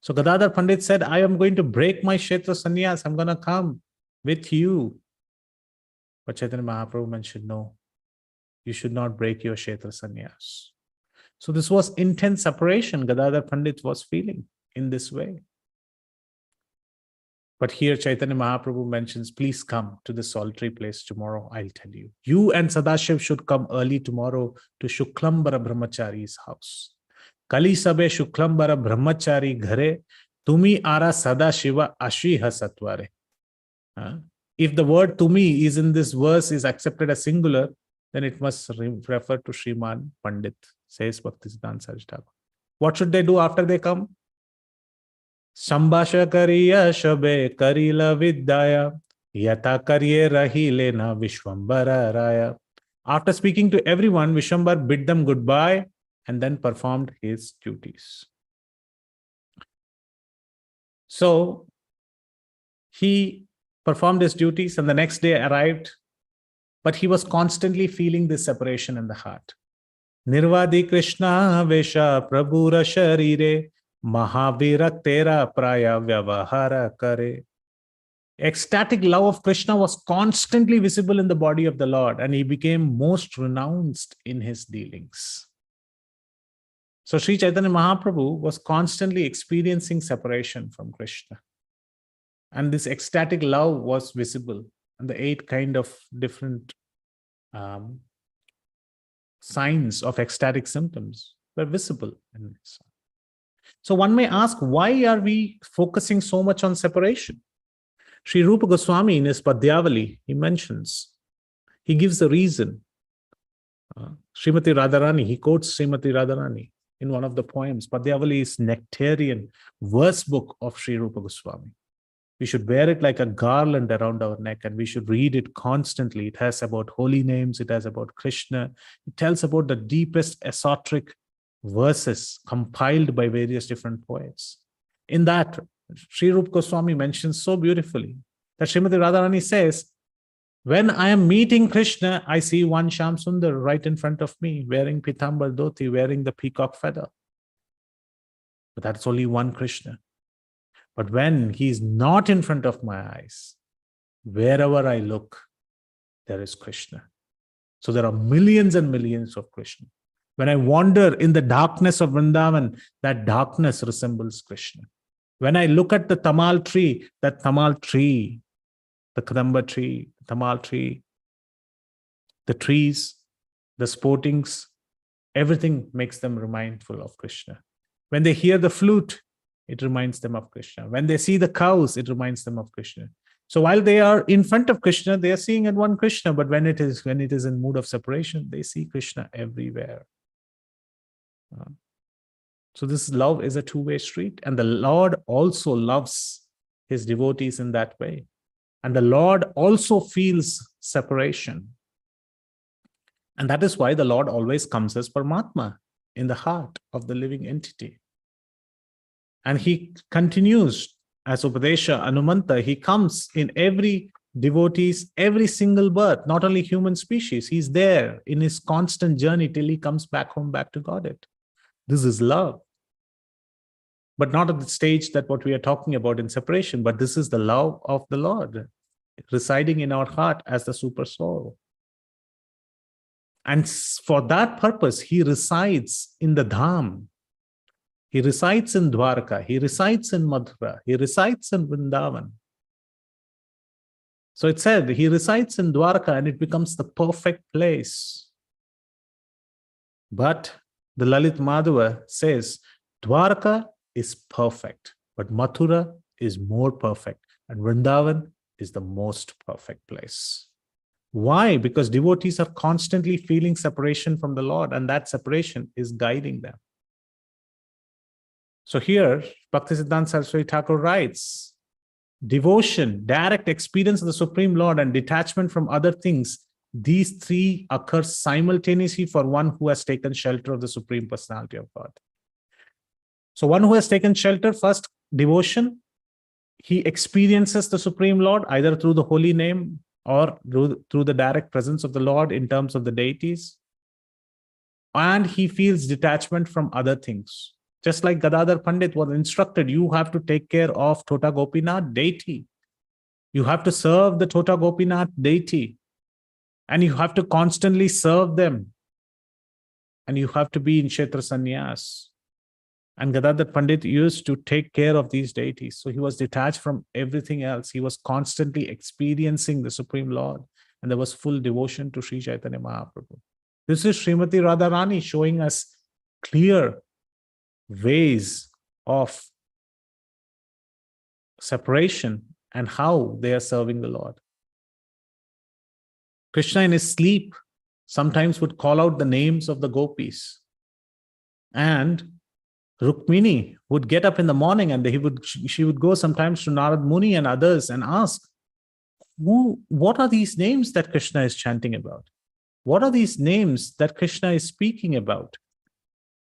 So Gadadhar Pandit said, I am going to break my Kshetra Sannyas. I'm going to come with you. But Chaitanya Mahaprabhu mentioned, no, you should not break your Kshetra Sannyas. So this was intense separation Gadadhar Pandit was feeling in this way. But here Chaitanya Mahaprabhu mentions, please come to this solitary place tomorrow, I'll tell you. You and Sadashiv should come early tomorrow to Shuklambara Brahmachari's house. Kali sabe Shuklambara Brahmachari ghare, tumi ara Sadashiva ashiha satvare. If the word tumi is in this verse is accepted as singular, then it must refer to Sriman Pandit, says Bhaktisiddhanta Saraswati Thakur. What should they do after they come? Sambhasha kariya shabe karila vidyaya yata karye rahile na Vishwambara raya. After speaking to everyone, Vishwambar bid them goodbye and then performed his duties. So he performed his duties and the next day arrived, but he was constantly feeling this separation in the heart. Nirvadi Krishna Vesha Prabhura Sharire Mahavirak Tera Praya Vyavahara Kare. Ecstatic love of Krishna was constantly visible in the body of the Lord, and he became most renounced in his dealings. So Sri Chaitanya Mahaprabhu was constantly experiencing separation from Krishna. And this ecstatic love was visible, and the 8 kind of different signs of ecstatic symptoms were visible in this. So one may ask, why are we focusing so much on separation? Sri Rupa Goswami in his Padyavali, he mentions, he gives the reason. Srimati Radharani, he quotes Srimati Radharani in one of the poems. Padyavali is nectarian verse book of Sri Rupa Goswami. We should wear it like a garland around our neck, and we should read it constantly. It has about holy names. It has about Krishna. It tells about the deepest esoteric verses compiled by various different poets. In that, Sri Rupa Goswami mentions so beautifully that Srimati Radharani says, when I am meeting Krishna, I see one Shyam Sundar right in front of me, wearing Pitambar Dhoti, wearing the peacock feather. But that's only one Krishna. But when he is not in front of my eyes, wherever I look, there is Krishna. So there are millions and millions of Krishna. When I wander in the darkness of Vrindavan, that darkness resembles Krishna. When I look at the tamal tree, that tamal tree, the kadamba tree, the tamal tree, the trees, the sportings, everything makes them remindful of Krishna. When they hear the flute, it reminds them of Krishna. When they see the cows, it reminds them of Krishna. So while they are in front of Krishna, they are seeing at one Krishna, but when it is in mood of separation, they see Krishna everywhere. So this love is a two-way street, and the Lord also loves his devotees in that way. And the Lord also feels separation. And that is why the Lord always comes as Paramatma in the heart of the living entity. And he continues as Upadesha Anumanta. He comes in every devotees every single birth, not only human species. He's there in his constant journey till he comes back home, back to Godhead. This is love. But not at the stage that what we are talking about in separation, but this is the love of the Lord residing in our heart as the super soul. And for that purpose, he resides in the Dham. He resides in Dwarka. He resides in Madhya. He resides in Vrindavan. So it said he resides in Dwarka and it becomes the perfect place. But the Lalit Madhava says Dwarka is perfect, but Mathura is more perfect, and Vrindavan is the most perfect place. Why? Because devotees are constantly feeling separation from the Lord, and that separation is guiding them. So here, Bhaktisiddhanta Saraswati Thakur writes, devotion, direct experience of the Supreme Lord, and detachment from other things, these three occur simultaneously for one who has taken shelter of the Supreme Personality of God. So one who has taken shelter, first, devotion, he experiences the Supreme Lord either through the holy name or through the direct presence of the Lord in terms of the deities. And he feels detachment from other things. Just like Gadadhar Pandit was instructed, you have to take care of Tota Gopinath deity. You have to serve the Tota Gopinath deity. And you have to constantly serve them. And you have to be in Kshetra Sannyas. And Gadadhar Pandit used to take care of these deities. So he was detached from everything else. He was constantly experiencing the Supreme Lord. And there was full devotion to Sri Chaitanya Mahaprabhu. This is Srimati Radharani showing us clear ways of separation and how they are serving the Lord. Krishna in his sleep sometimes would call out the names of the gopis. And Rukmini would get up in the morning and she would go sometimes to Narad Muni and others and ask, what are these names that Krishna is chanting about? What are these names that Krishna is speaking about?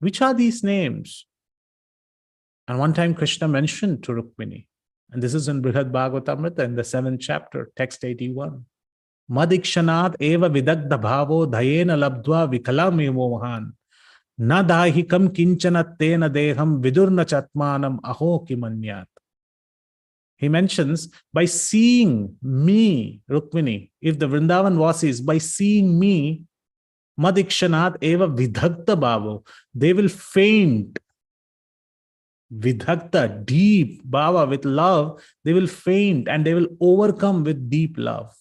Which are these names? And one time Krishna mentioned to Rukmini, and this is in Brihad Bhagavatamrita in the 7th chapter, text 81. Madikshanat eva vidagdha bhavo dhayena labdva vikalam mohan. Na dahikam kinchana tena deham vidurna chatmanam aho kimanyat. He mentions, by seeing me, Rukmini, if the Vrindavan Vasis, by seeing me, Madikshanat eva vidhakta bhavo, they will faint. Vidhakta, deep bhava, with love, they will faint and they will overcome with deep love.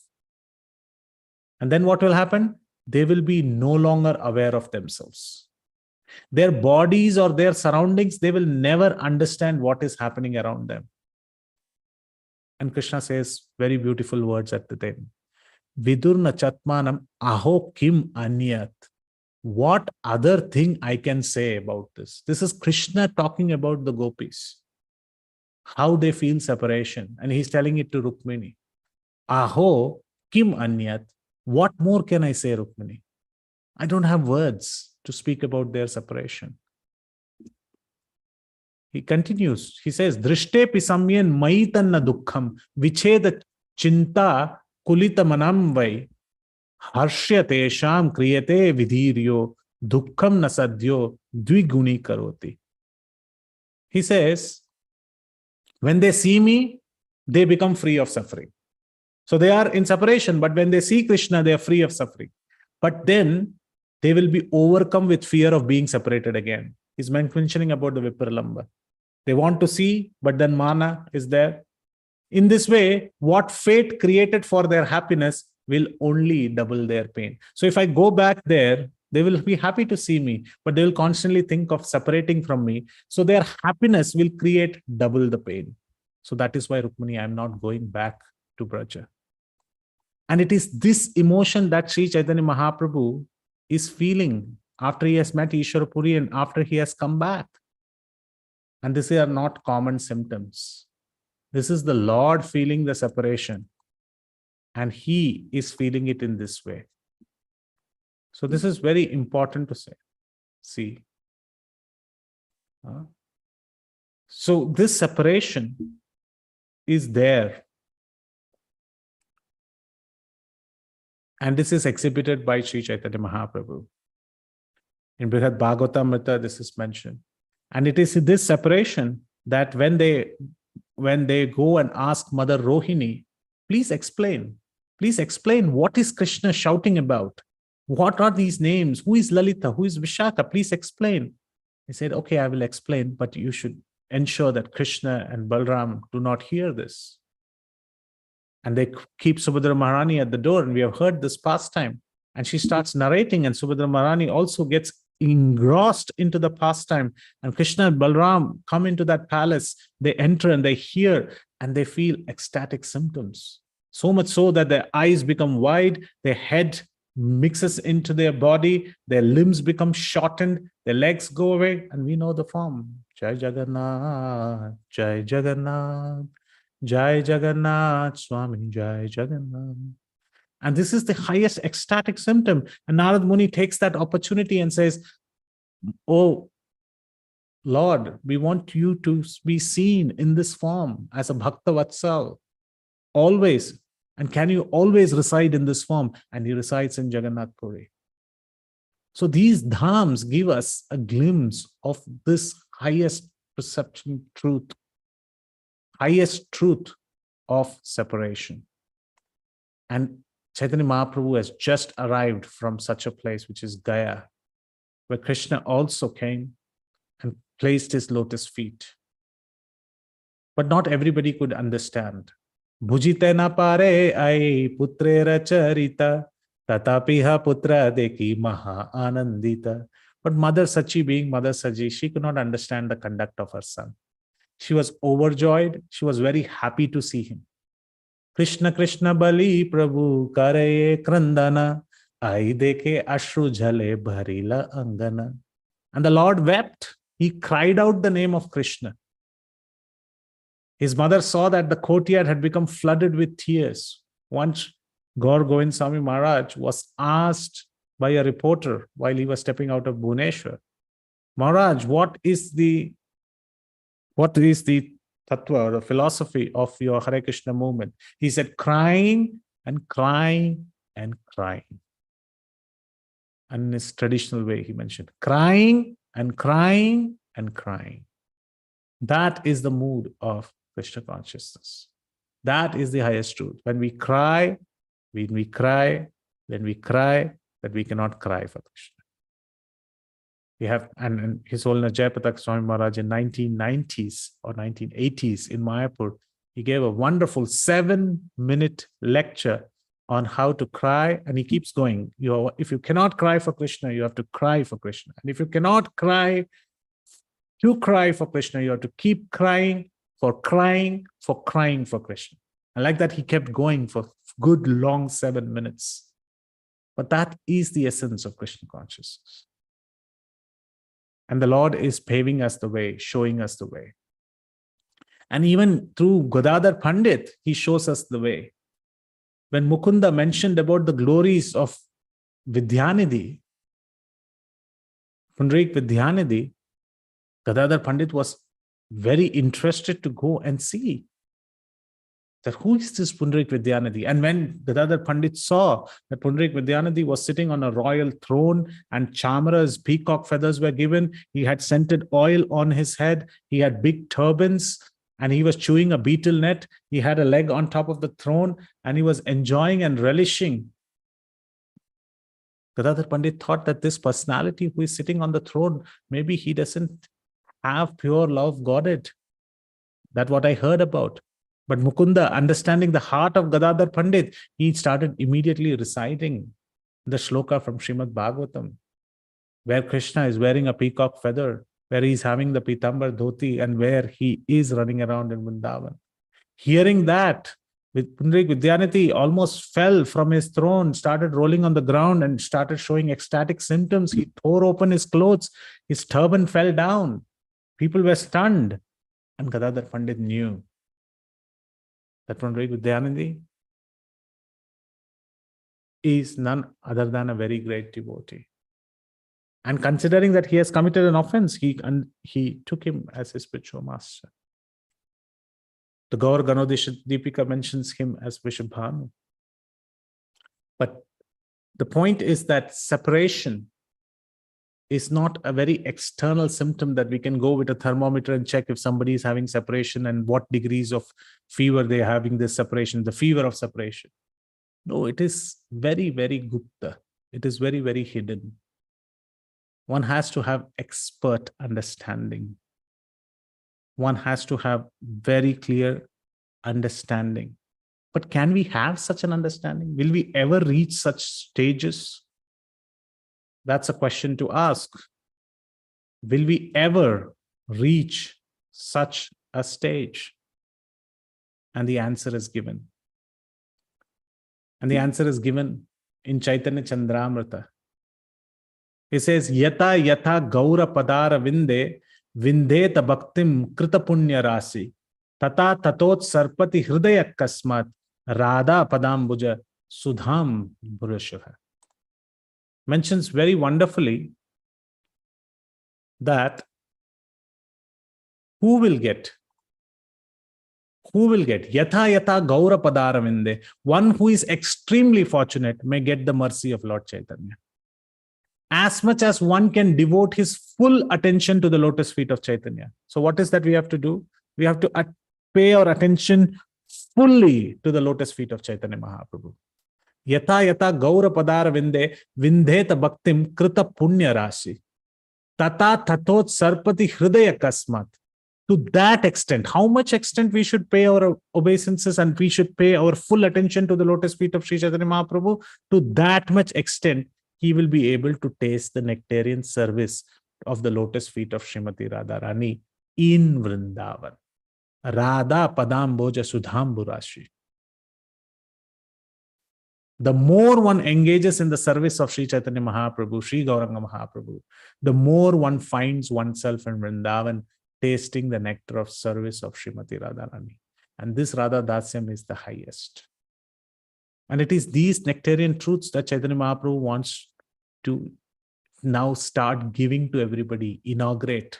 And then what will happen? They will be no longer aware of themselves. Their bodies or their surroundings, they will never understand what is happening around them. And Krishna says very beautiful words at the end. Vidurna chatmanam aho kim anyat. What other thing I can say about this? This is Krishna talking about the gopis. How they feel separation. And he's telling it to Rukmini. Aho kim anyat. What more can I say, Rukmini? I don't have words to speak about their separation. He continues. He says, Drishte pisamyen maitanna dukkham vicheda chinta kulita manam vai harshyate sham kriyate vidhiryo dukkham nasadyo dviguni karoti. He says, when they see me, they become free of suffering. So they are in separation, but when they see Krishna, they are free of suffering. But then they will be overcome with fear of being separated again. He's mentioning about the Vipralamba. They want to see, but then mana is there. In this way, what fate created for their happiness will only double their pain. So if I go back there, they will be happy to see me, but they will constantly think of separating from me. So their happiness will create double the pain. So that is why, Rukmini, I am not going back to Braja. And it is this emotion that Sri Chaitanya Mahaprabhu is feeling after he has met Ishwara Puri and after he has come back. And these are not common symptoms. This is the Lord feeling the separation. And he is feeling it in this way. So this is very important to say. See. So this separation is there. And this is exhibited by Sri Chaitanya Mahaprabhu. In Brihad Bhagavatamrita, this is mentioned. And it is this separation that when they go and ask Mother Rohini, please explain what is Krishna shouting about? What are these names? Who is Lalita? Who is Vishaka? Please explain. He said, okay, I will explain, but you should ensure that Krishna and Balram do not hear this. And they keep Subhadra Maharani at the door, and we have heard this pastime. And she starts narrating, and Subhadra Maharani also gets engrossed into the pastime. And Krishna and Balram come into that palace. They enter and they hear, and they feel ecstatic symptoms. So much so that their eyes become wide, their head mixes into their body, their limbs become shortened, their legs go away, and we know the form. Jai Jagannath, Jai Jagannath, Jai Jagannath, Swami, Jai Jagannath. And this is the highest ecstatic symptom. And Narad Muni takes that opportunity and says, oh, Lord, we want you to be seen in this form as a Bhakta Vatsal, always. And can you always reside in this form? And he resides in Jagannath Puri. So these dhams give us a glimpse of this highest perception truth, highest truth of separation. And Chaitanya Mahaprabhu has just arrived from such a place, which is Gaya, where Krishna also came and placed his lotus feet. But not everybody could understand. Bhujite na pare ai putrera charita tatapiha putra deki maha anandita. But Mother Sachi, being Mother Saji, she could not understand the conduct of her son. She was overjoyed. She was very happy to see him. Krishna Krishna Bali Prabhu Karaye Krandana Ai Deke Ashru Jale Bharila Angana. And the Lord wept. He cried out the name of Krishna. His mother saw that the courtyard had become flooded with tears. Once Gaur Govind Swami Maharaj was asked by a reporter while he was stepping out of Bhubaneswar, Maharaj, what is the tattva or the philosophy of your Hare Krishna movement? He said, crying and crying and crying. And in his traditional way, he mentioned, crying and crying and crying. That is the mood of Krishna consciousness. That is the highest truth. When we cry, that we cannot cry for Krishna. We have, and His Holiness Jayapatak Swami Maharaj in 1990s or 1980s in Mayapur, he gave a wonderful 7-minute lecture on how to cry, and he keeps going. If you cannot cry for Krishna, you have to cry for Krishna. And if you cannot cry for Krishna, you have to keep crying for Krishna. And like that, he kept going for good long 7 minutes. But that is the essence of Krishna consciousness. And the Lord is paving us the way, showing us the way. And even through Godadhar Pandit, he shows us the way. When Mukunda mentioned about the glories of Vidyanidhi, Pundarik Vidyanidhi, Godadhar Pandit was very interested to go and see that who is this Pundarik Vidyanidhi? And when Godadhar Pandit saw that Pundarik Vidyanidhi was sitting on a royal throne and chamaras, peacock feathers were given, he had scented oil on his head, he had big turbans, and he was chewing a beetle net, he had a leg on top of the throne, and he was enjoying and relishing. Godadhar Pandit thought that this personality who is sitting on the throne, maybe he doesn't have pure love Godhead. That's what I heard about. But Mukunda, understanding the heart of Godadhar Pandit, he started immediately reciting the shloka from Srimad Bhagavatam, where Krishna is wearing a peacock feather, where he is having the pitambar dhoti, and where he is running around in Vrindavan. Hearing that, Pundarik Vidyanidhi almost fell from his throne, started rolling on the ground, and started showing ecstatic symptoms. He tore open his clothes, his turban fell down. People were stunned. And Godadhar Pandit knew that Pundarik Vidyanidhi is none other than a very great devotee. And considering that he has committed an offense, he took him as his spiritual master. The Gaur Ganodesha Deepika mentions him as Vishabhanu. But The point is that separation is not a very external symptom that we can go with a thermometer and check if somebody is having separation and what degrees of fever they're having this separation, the fever of separation. No, it is very, very gupta. It is very, very hidden. One has to have expert understanding. One has to have very clear understanding. But can we have such an understanding? Will we ever reach such stages? That's a question to ask. Will we ever reach such a stage? And the answer is given. And the answer is given in Chaitanya Chandramrita. It says, Yata yata gaura padara vinde, vindeta bhaktim krita punya rasi, tata tatot sarpati hridaya kasmat, radha padambuja sudham burashava. Mentions very wonderfully that who will get yatha yatha gaura padara vinde. One who is extremely fortunate may get the mercy of Lord Chaitanya. As much as one can devote his full attention to the lotus feet of Chaitanya. So what is that we have to do? We have to pay our attention fully to the lotus feet of Chaitanya Mahaprabhu. Yatha yatha gaura padara vinde, vindheta bhaktim krita punya rasi, tata tatot sarpati hridaya kasmat. To that extent, how much extent we should pay our obeisances and we should pay our full attention to the lotus feet of Sri Chaitanya Mahaprabhu, to that much extent, he will be able to taste the nectarian service of the lotus feet of Srimati Radharani in Vrindavan. Radha Padamboja Sudhamburashi. The more one engages in the service of Sri Chaitanya Mahaprabhu, Sri Gauranga Mahaprabhu, the more one finds oneself in Vrindavan tasting the nectar of service of Srimati Radharani. And this Radha Dasyam is the highest. And it is these nectarian truths that Chaitanya Mahaprabhu wants to now start giving to everybody, inaugurate.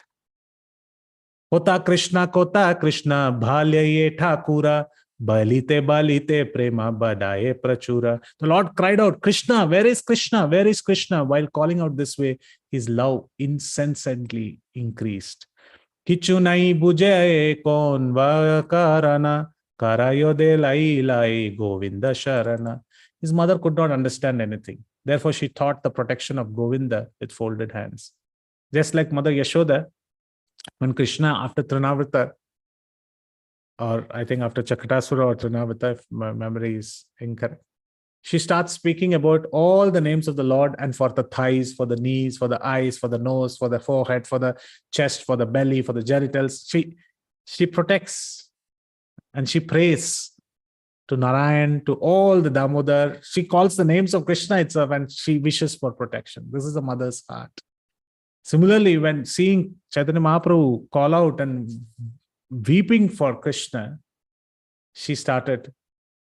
Kota Krishna, bhalyaye thakura, balite balite prema badaye prachura. The Lord cried out, Krishna, where is Krishna? Where is Krishna? While calling out this way, his love incessantly increased. Kichu nai bujay kon vakarana, karayode lai lai govinda sharana. His mother could not understand anything. Therefore, she taught the protection of Govinda with folded hands. Just like Mother Yashoda, when Krishna, after Trinavrata, or I think after Chakatasura or Trinavrata, if my memory is incorrect, she starts speaking about all the names of the Lord, and for the thighs, for the knees, for the eyes, for the nose, for the forehead, for the chest, for the belly, for the genitals. She protects and she prays to Narayan, to all the Damodar. She calls the names of Krishna itself and she wishes for protection. This is a mother's heart. Similarly, when seeing Chaitanya Mahaprabhu call out and weeping for Krishna, she started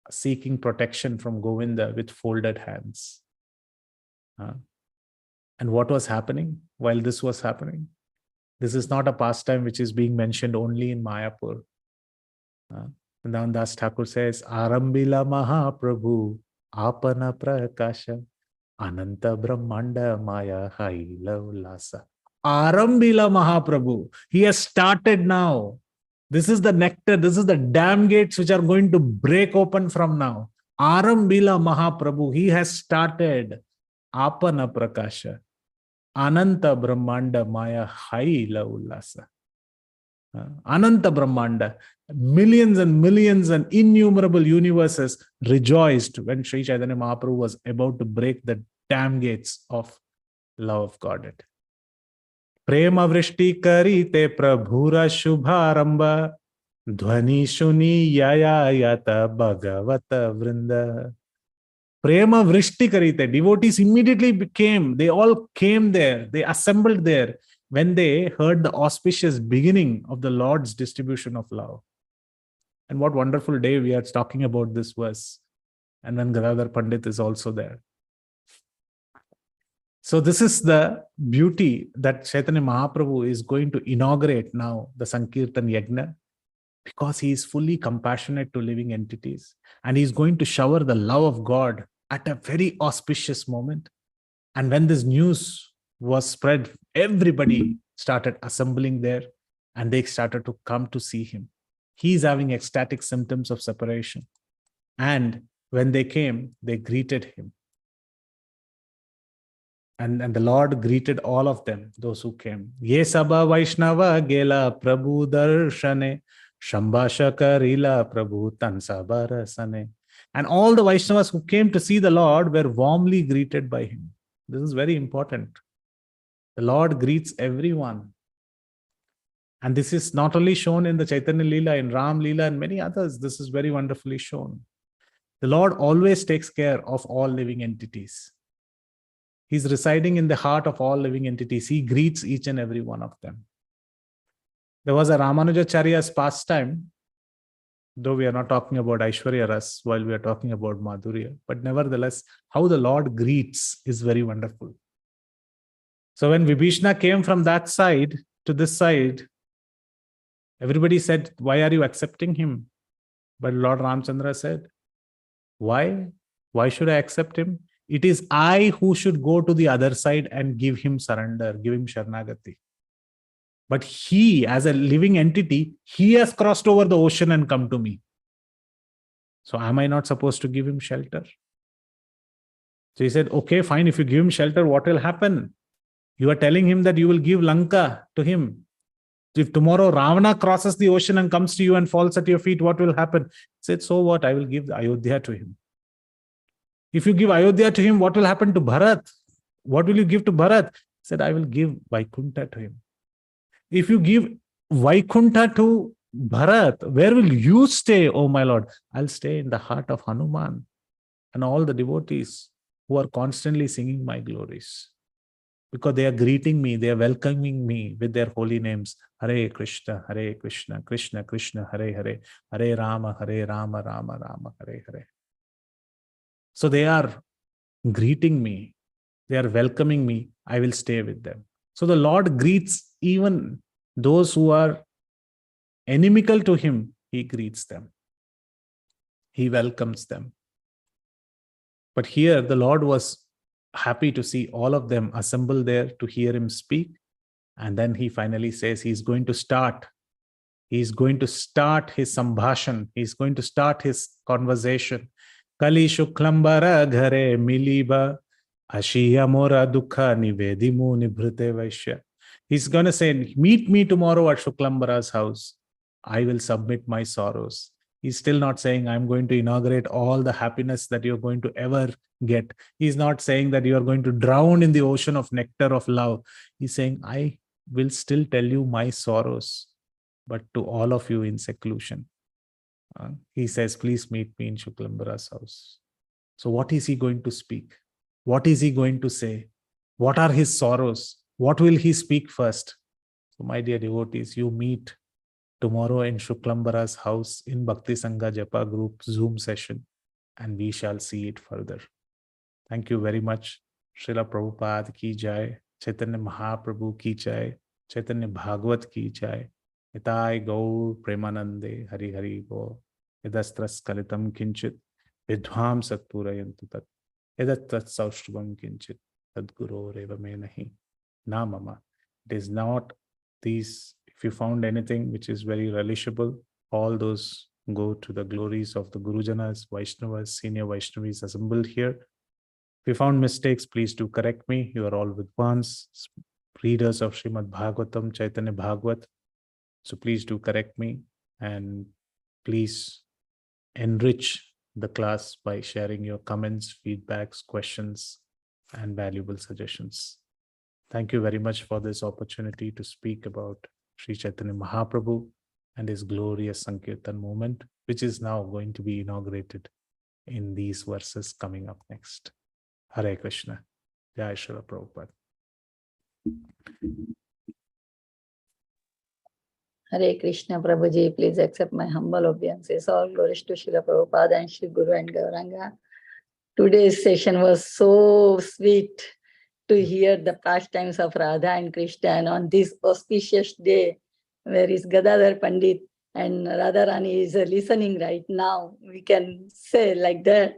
seeking protection from Govinda with folded hands. And what was happening while this was happening? This is not a pastime which is being mentioned only in Mayapur. Vrindavan Das Thakur says, Arambila Mahaprabhu, Apana Prakasha, Ananta Brahmanda Maya Haila Ulasa. Arambila Mahaprabhu, he has started now. This is the nectar, this is the dam gates which are going to break open from now. Arambila Mahaprabhu, he has started. Apana Prakasha, Ananta Brahmanda Maya Haila Ulasa. Ananta Brahmanda, millions and millions and innumerable universes rejoiced when Sri Chaitanya Mahaprabhu was about to break the dam gates of love of Godhead. Prema vrishti karite prabhura shubharamba, dhvani shuni yaya yata bhagavata vrinda. Prema vrishti karite, devotees immediately they all came there, they assembled there when they heard the auspicious beginning of the Lord's distribution of love. And what wonderful day we are talking about this verse. And when Gadadhar Pandit is also there. So this is the beauty that Chaitanya Mahaprabhu is going to inaugurate now, the Sankirtan Yajna, because he is fully compassionate to living entities. And he is going to shower the love of God at a very auspicious moment. And when this news was spread, everybody started assembling there and they started to come to see him. He's having ecstatic symptoms of separation. And when they came, they greeted him. And the Lord greeted all of them, those who came. Ye sabha Vaishnava gela Prabhu darshane, Shambhasha rila Prabhu tansabarasane. And all the Vaishnavas who came to see the Lord were warmly greeted by him. This is very important. The Lord greets everyone. And this is not only shown in the Chaitanya Leela, in Ram Leela, and many others. This is very wonderfully shown. The Lord always takes care of all living entities. He's residing in the heart of all living entities. He greets each and every one of them. There was a Ramanujacharya's pastime, though we are not talking about Aishwarya Ras while we are talking about Madhurya, but nevertheless, how the Lord greets is very wonderful. So when Vibhishna came from that side to this side, everybody said, why are you accepting him? But Lord Ramchandra said, why? Why should I accept him? It is I who should go to the other side and give him surrender, give him Sharnagati. But he, as a living entity, he has crossed over the ocean and come to me. So am I not supposed to give him shelter? So he said, okay, fine. If you give him shelter, what will happen? You are telling him that you will give Lanka to him. If tomorrow Ravana crosses the ocean and comes to you and falls at your feet, what will happen? He said, so what? I will give Ayodhya to him. If you give Ayodhya to him, what will happen to Bharat? What will you give to Bharat? He said, I will give Vaikuntha to him. If you give Vaikuntha to Bharat, where will you stay, oh my Lord? I'll stay in the heart of Hanuman and all the devotees who are constantly singing my glories. Because they are greeting me, they are welcoming me with their holy names. Hare Krishna, Krishna Krishna, Hare Hare, Hare Rama, Rama Rama, Hare Hare. So they are greeting me. They are welcoming me. I will stay with them. So the Lord greets even those who are inimical to him. He greets them. He welcomes them. But here the Lord was happy to see all of them assemble there to hear him speak. And then he finally says he's going to start. He's going to start his sambhashan. He's going to start his conversation. Kali shuklambara ghare miliba ashiya mora dukha nivedimu nibhrute vaishya. He's going to say, meet me tomorrow at Shuklambara's house. I will submit my sorrows. He's still not saying, I'm going to inaugurate all the happiness that you're going to ever get. He's not saying that you are going to drown in the ocean of nectar of love. He's saying, I will still tell you my sorrows, but to all of you in seclusion. He says, please meet me in Shuklambara's house. So what is he going to speak? What is he going to say? What are his sorrows? What will he speak first? So my dear devotees, you meet tomorrow in Shuklambara's house in Bhakti Sangha Japa group Zoom session, and we shall see it further. Thank you very much. Srila Prabhupada ki jai, Chaitanya Mahaprabhu ki jai, Chaitanya Bhagavat ki jai, Itai Gaur Premanande Hari Hari Bo, Yadastras Kalitam Kinchit, Vidhvam Satpurayantu Tat, Yadatrat Saushrubam Kinchit, Tadguru Reva Me Nahi, Na Mama. It is not these. If you found anything which is very relishable, all those go to the glories of the Gurujanas, Vaishnavas, senior Vaishnavis assembled here. If you found mistakes, please do correct me. You are all Vidwans, readers of Srimad Bhagavatam, Chaitanya Bhagavat. So please do correct me and please enrich the class by sharing your comments, feedbacks, questions, and valuable suggestions. Thank you very much for this opportunity to speak about Sri Chaitanya Mahaprabhu and his glorious Sankirtan movement, which is now going to be inaugurated in these verses coming up next. Hare Krishna. Jai Srila Prabhupada. Hare Krishna, Prabhuji, please accept my humble obeisances. All glories to Srila Prabhupada and Sri Guru and Gauranga. Today's session was so sweet to hear the pastimes of Radha and Krishna, and on this auspicious day where is Gadadhar Pandit and Radharani is listening right now, we can say like that,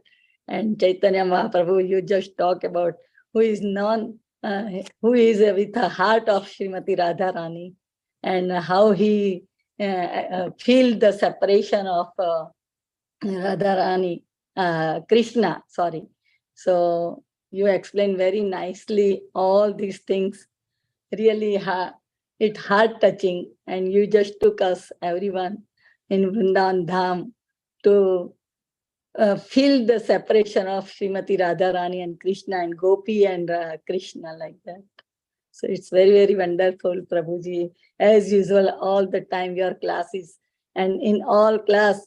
And Chaitanya Mahaprabhu, you just talk about who is who is with the heart of Srimati Radharani, and how he feel the separation of Radharani, Krishna, sorry. So you explain very nicely all these things. Really, it heart touching, and you just took us, everyone, in Vrindavan Dham to feel the separation of Srimati Radharani and Krishna, and Gopi and Krishna, like that. So it's very, very wonderful, Prabhuji. As usual, all the time your classes, and in all class,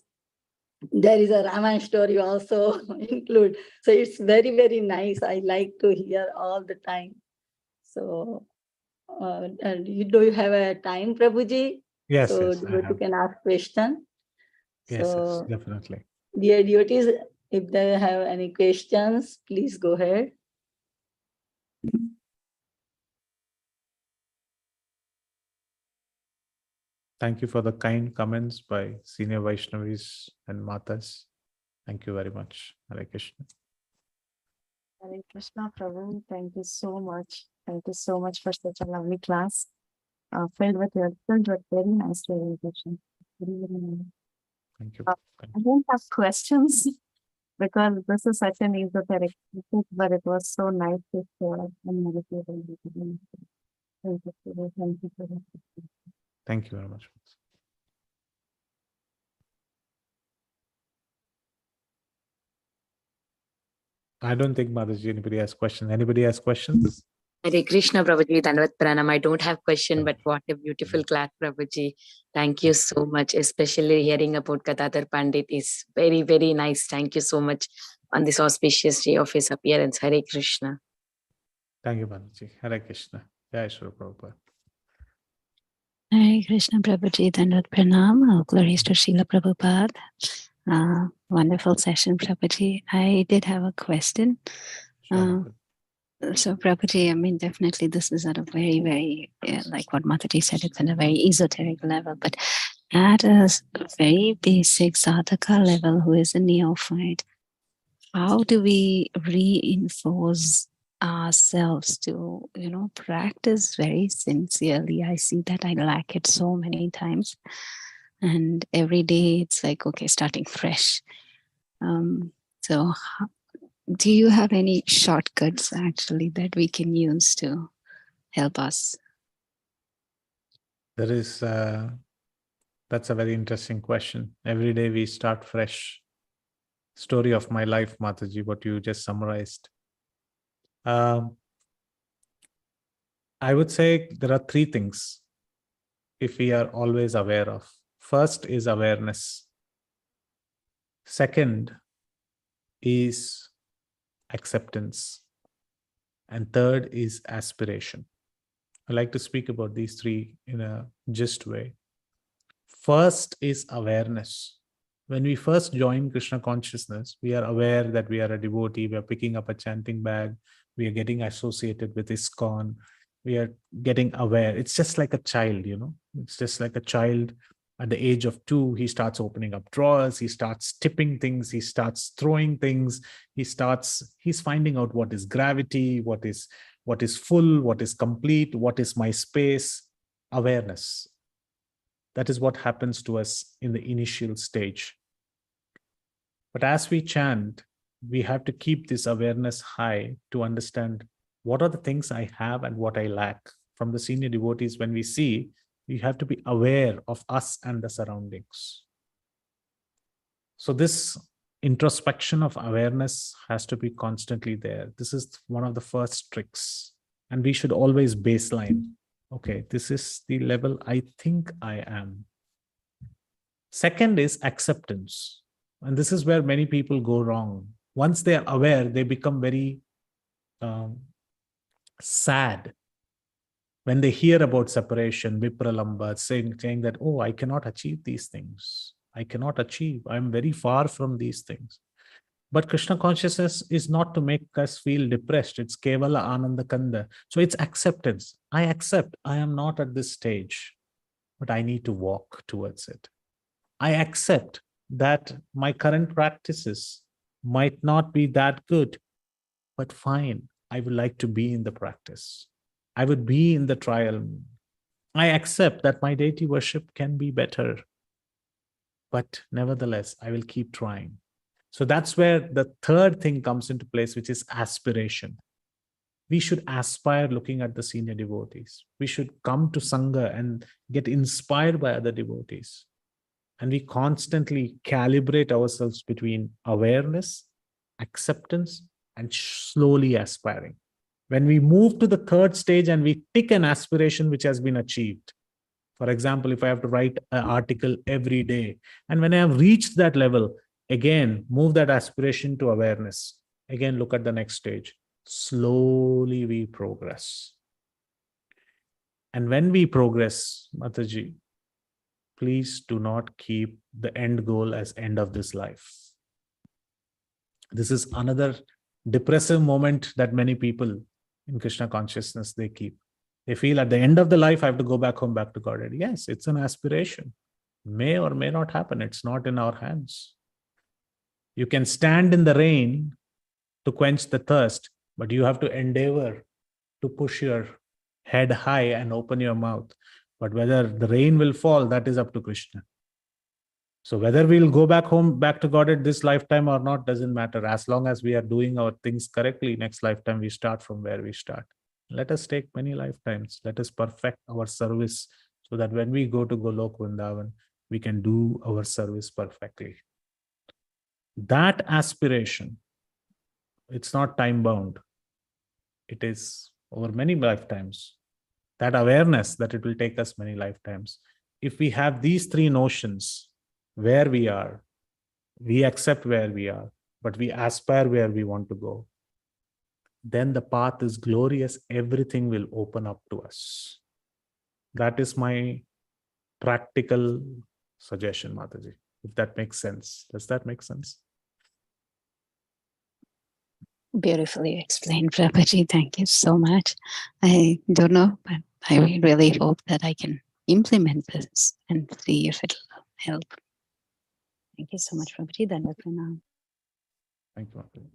there is a Ramayana story also include. So it's very, very nice. I like to hear all the time. So and do you have a time, Prabhuji? Yes, So yes, I you have. can ask question. Yes, So yes, definitely. dear devotees, if they have any questions, please go ahead. Thank you for the kind comments by senior Vaishnavis and Matas. Thank you very much. Hare Krishna. Hare Krishna, Prabhu. Thank you so much. Thank you so much for such a lovely class, filled with very nice presentation. Very, very nice. Thank you. I don't have questions because this is such an esoteric topic, but it was so nice to share and meditate on it. Thank you, Prabhu. Thank you for that. Thank you very much. I don't think, Mataji, anybody has questions. Anybody has questions? Hare Krishna, Prabhuji, Dandavat Pranam. I don't have question, but what a beautiful class, Prabhuji. Thank you so much. Especially hearing about Gadadhar Pandit is very, very nice. Thank you so much on this auspicious day of his appearance. Hare Krishna. Thank you, Mataji. Hare Krishna. Jai Shri Prabhupada. Hare Krishna, Prabhuji, Dandavat Pranam. All glories to Srila Prabhupada. Wonderful session, Prabhuji. I did have a question. So, Prabhuji, I mean, definitely this is at a very, very, like what Mataji said, it's at a very esoteric level, but at a very basic sadhaka level, who is a neophyte, how do we reinforce ourselves to, practice very sincerely? I see that I lack it so many times. And every day it's like, okay, starting fresh. So do you have any shortcuts actually that we can use to help us? There is, that's a very interesting question. Every day we start fresh. Story of my life, Mataji, what you just summarized. I would say there are three things if we are always aware of. First is awareness. Second is acceptance. And third is aspiration. I like to speak about these three in a gist way. First is awareness. When we first join Krishna consciousness, we are aware that we are a devotee, we are picking up a chanting bag, we are getting associated with ISKCON, we are getting aware. It's just like a child, it's just like a child. At the age of 2, he starts opening up drawers, he starts tipping things, he starts throwing things, he's finding out what is gravity, what is full, what is complete, what is my space. Awareness. That is what happens to us in the initial stage. But as we chant, we have to keep this awareness high to understand what are the things I have and what I lack. From the senior devotees, when we see, we have to be aware of us and the surroundings. So this introspection of awareness has to be constantly there. This is one of the first tricks. And we should always baseline. Okay, this is the level I think I am. Second is acceptance. And this is where many people go wrong. Once they are aware, they become very sad when they hear about separation, vipralamba, saying that, oh, I cannot achieve these things. I cannot achieve. I'm very far from these things. But Krishna consciousness is not to make us feel depressed. It's kevala ananda khanda. So it's acceptance. I accept I am not at this stage, but I need to walk towards it. I accept that my current practices might not be that good, but fine. I would like to be in the practice. I would be in the trial. I accept that my deity worship can be better, but nevertheless, I will keep trying. So that's where the third thing comes into place, which is aspiration. We should aspire looking at the senior devotees. We should come to Sangha and get inspired by other devotees. And we constantly calibrate ourselves between awareness, acceptance, and slowly aspiring. When we move to the third stage and we tick an aspiration which has been achieved, for example, if I have to write an article every day, and when I have reached that level, again, move that aspiration to awareness. Again, look at the next stage. Slowly we progress. And when we progress, Mataji, please do not keep the end goal as end of this life. This is another depressive moment that many people in Krishna consciousness, they keep. They feel at the end of the life, I have to go back home, back to Godhead. Yes, it's an aspiration. May or may not happen. It's not in our hands. You can stand in the rain to quench the thirst, but you have to endeavor to push your head high and open your mouth. But whether the rain will fall, that is up to Krishna. So whether we'll go back home, back to Godhead this lifetime or not, doesn't matter. As long as we are doing our things correctly, next lifetime we start from where we start. Let us take many lifetimes. Let us perfect our service so that when we go to Golok Vrindavan, we can do our service perfectly. That aspiration, it's not time bound. It is over many lifetimes. That awareness that it will take us many lifetimes. If we have these three notions, where we are, we accept where we are, but we aspire where we want to go, then the path is glorious. Everything will open up to us. That is my practical suggestion, Mataji, if that makes sense. Does that make sense? Beautifully explained, Prabhuji. Thank you so much. I don't know, but I really hope that I can implement this and see if it'll help. Thank you so much, Prabhuji. Dandavat pranam. Thank you, Mataji.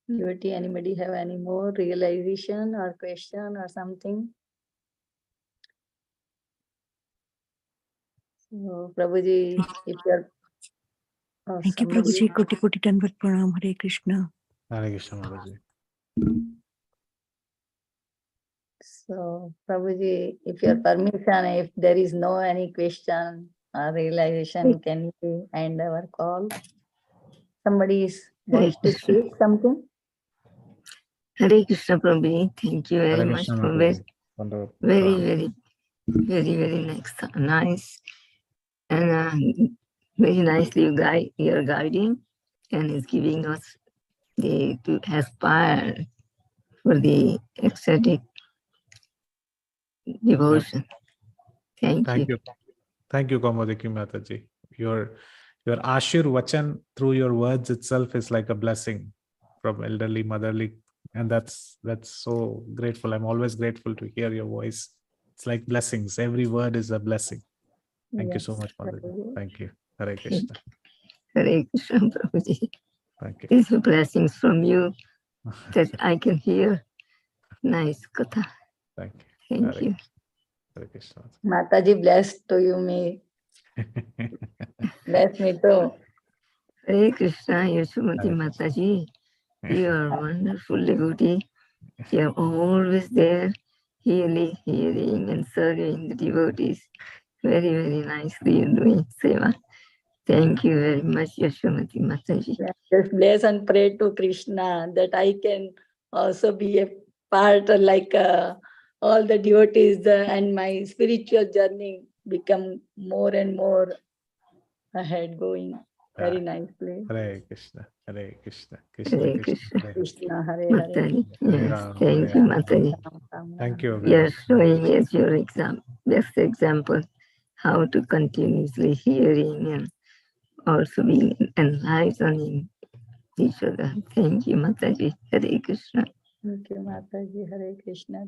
Devotee, anybody have any more realization or question or something? So, Prabhuji, if you're Thank you, Prabhuji. Koti Koti Dandavat pranam. Hare Krishna. Hare Krishna, Mataji. So, Prabhuji, if your permission, if there is no any question or realization, can we end our call? Somebody wants to say something? Hare Krishna, Prabhuji. Thank you very Hare much Krishna, for Mataji. very nice and very nicely you're guiding and is giving us to aspire for the ecstatic devotion. Thank you. Thank you, Kaumodiki Mataji. Your Ashir Vachan through your words itself is like a blessing from elderly, motherly, and that's so grateful. I'm always grateful to hear your voice. It's like blessings. Every word is a blessing. Thank you so much, Mataji. Thank you. Hare Krishna. Hare Krishna, Prabhuji. Thank you. These are blessings from you that I can hear. Nice katha. Thank you. Thank you. Hare Krishna. Mataji blessed to you me. Bless me too. Hare Krishna, Yashomati Mataji. You are wonderful devotee. You are always there, hearing and serving the devotees. Very, very nicely you're doing seva. Thank you very much, Yashomati Mataji. Just bless and pray to Krishna that I can also be a part like all the devotees and my spiritual journey become more and more ahead going very nicely. Hare Krishna. Hare Krishna. Hare Krishna. Krishna Hare Hare. Mataji. Hare Yes, Ram, thank Hare you, Ram. Mataji. Thank you, You're everyone. showing as your best example how to continuously hearing and also being enlightening each other. Thank you, Mataji. Hare Krishna. Thank you, Mataji. Hare Krishna.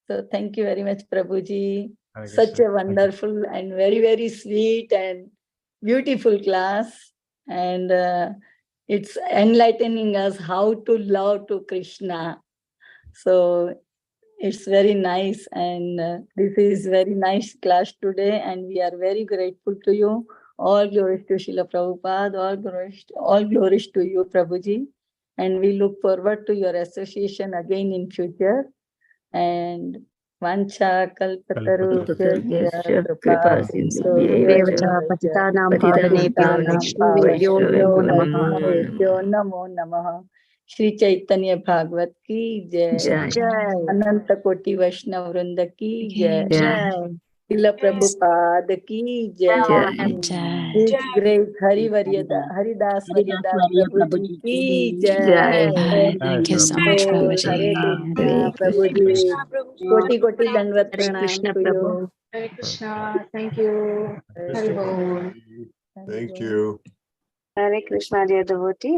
So thank you very much, Prabhuji. such Krishna. a wonderful and very, very sweet and beautiful class. And it's enlightening us how to love to Krishna. So it's very nice. And this is very nice class today. And we are very grateful to you. All glories to Srila Prabhupada, all glories to you, Prabhuji. And we look forward to your association again in future. And Vancha Kalpatarubhyascha Kripa Sindhubhyeva Patitanam Patitanam Pavanebhyo Namo Vaishnavebhyo Namo Namaha. Shri Chaitanya Bhagavat ki jai. Jai. Ananta Koti Vaishnav Vrinda ki jai. Jai. Srila Prabhupada ki jai. Jai. His great Haridas Varyadas Prabhuji ki jai. Thank you so much, Bol Prabhuji. Hare Hare Krishna Prabhuji. Koti Koti Dandavat Hare Pranam Krishna to you. Prabhu. Hare Krishna. Thank you. Hare Hari Bol. Krishna. Thank you. Hare Krishna, dear devotees.